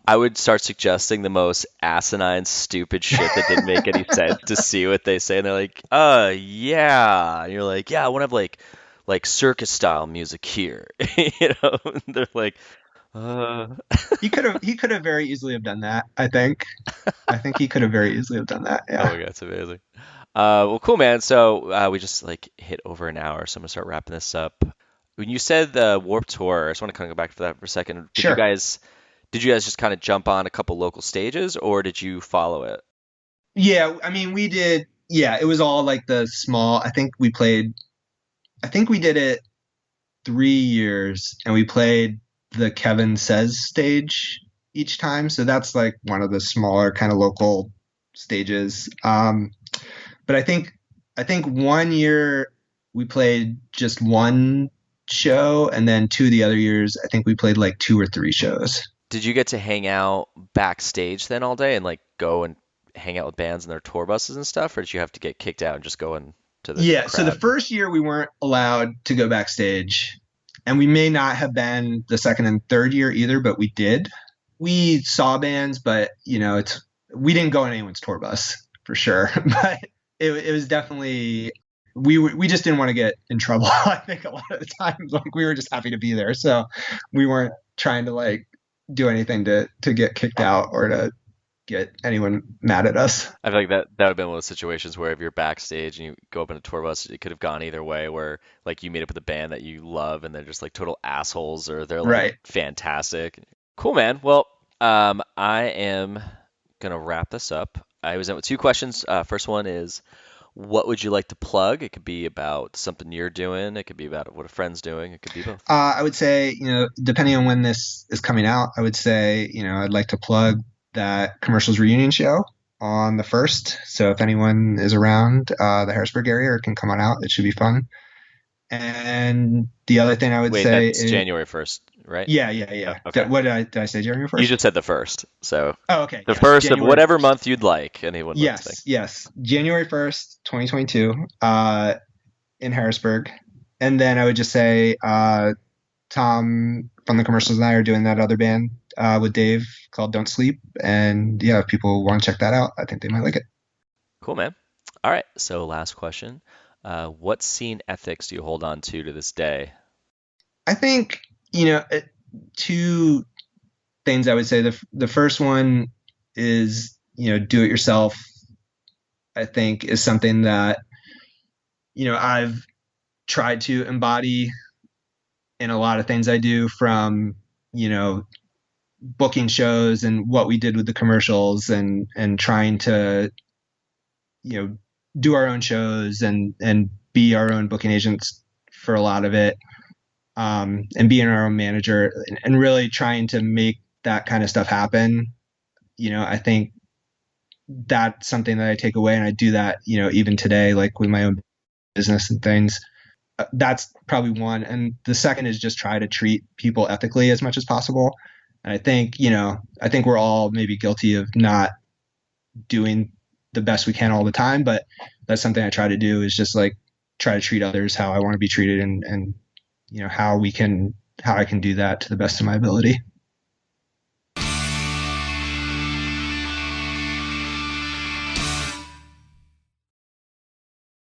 I would start suggesting the most asinine, stupid shit that didn't make any sense to see what they say, and they're like, yeah, and you're like, yeah, I want to have like circus style music here, and they're like, uh.
He could have very easily have done that. I think he could have very easily have done that.
Oh
Yeah.
my God, it's amazing. Well, cool, man. So we just like hit over an hour, so I'm gonna start wrapping this up. When you said the Warped Tour, I just want to kind of go back to that for a second.
Sure.
Did you guys just kind of jump on a couple local stages, or did you follow it?
Yeah, I mean, we did. Yeah, it was all like the small. I think we did it 3 years, and we played the Kevin Says stage each time. So that's like one of the smaller kind of local stages. But I think one year we played just one show, and then 2 of the other years I think we played like 2 or 3 shows.
Did you get to hang out backstage then all day and like go and hang out with bands in their tour buses and stuff, or did you have to get kicked out and just go into the
Yeah, so the
crowd?
first year we weren't allowed to go backstage, and we may not have been the second and third year either, but we did. We saw bands, but we didn't go on anyone's tour bus for sure. But it was definitely we just didn't want to get in trouble. I think a lot of the times, like we were just happy to be there, so we weren't trying to like do anything to get kicked out or to get anyone mad at us.
I feel like that would have been one of those situations where if you're backstage and you go up in a tour bus, it could have gone either way, where like you meet up with a band that you love and they're just like total assholes, or they're like
Right.
fantastic. Cool, man. Well, I am gonna wrap this up. I was in with two questions. First one is, what would you like to plug? It could be about something you're doing. It could be about what a friend's doing. It could be both.
I would say, depending on when this is coming out, I would say, I'd like to plug that Commercials reunion show on the 1st. So if anyone is around the Harrisburg area or can come on out, it should be fun. And the other thing I would
Wait,
say
that's
is,
January 1st, right?
yeah.
Okay.
What did I say? January
You
1st?
just said the first, so
Oh, okay.
the
Yeah.
first of
January
whatever
1st.
month you'd like. Any one month thing.
Yes. January 1st, 2022, in Harrisburg. And then I would just say, Tom from the Commercials and I are doing that other band with Dave called Don't Sleep. And yeah, if people want to check that out, I think they might like it.
Cool, man. All right. So last question. What scene ethics do you hold on to this day?
I think, two things I would say. The first one is, do it yourself, I think is something that, I've tried to embody in a lot of things I do, from, you know, booking shows and what we did with the commercials, and trying to, you know, do our own shows and be our own booking agents for a lot of it, and being our own manager, and really trying to make that kind of stuff happen. You know, I think that's something that I take away, and I do that, you know, even today, like with my own business and things. That's probably one. And the second is just try to treat people ethically as much as possible. And I think, you know, I think we're all maybe guilty of not doing the best we can all the time, but that's something I try to do, is just like try to treat others how I want to be treated, and you know, how I can do that to the best of my ability.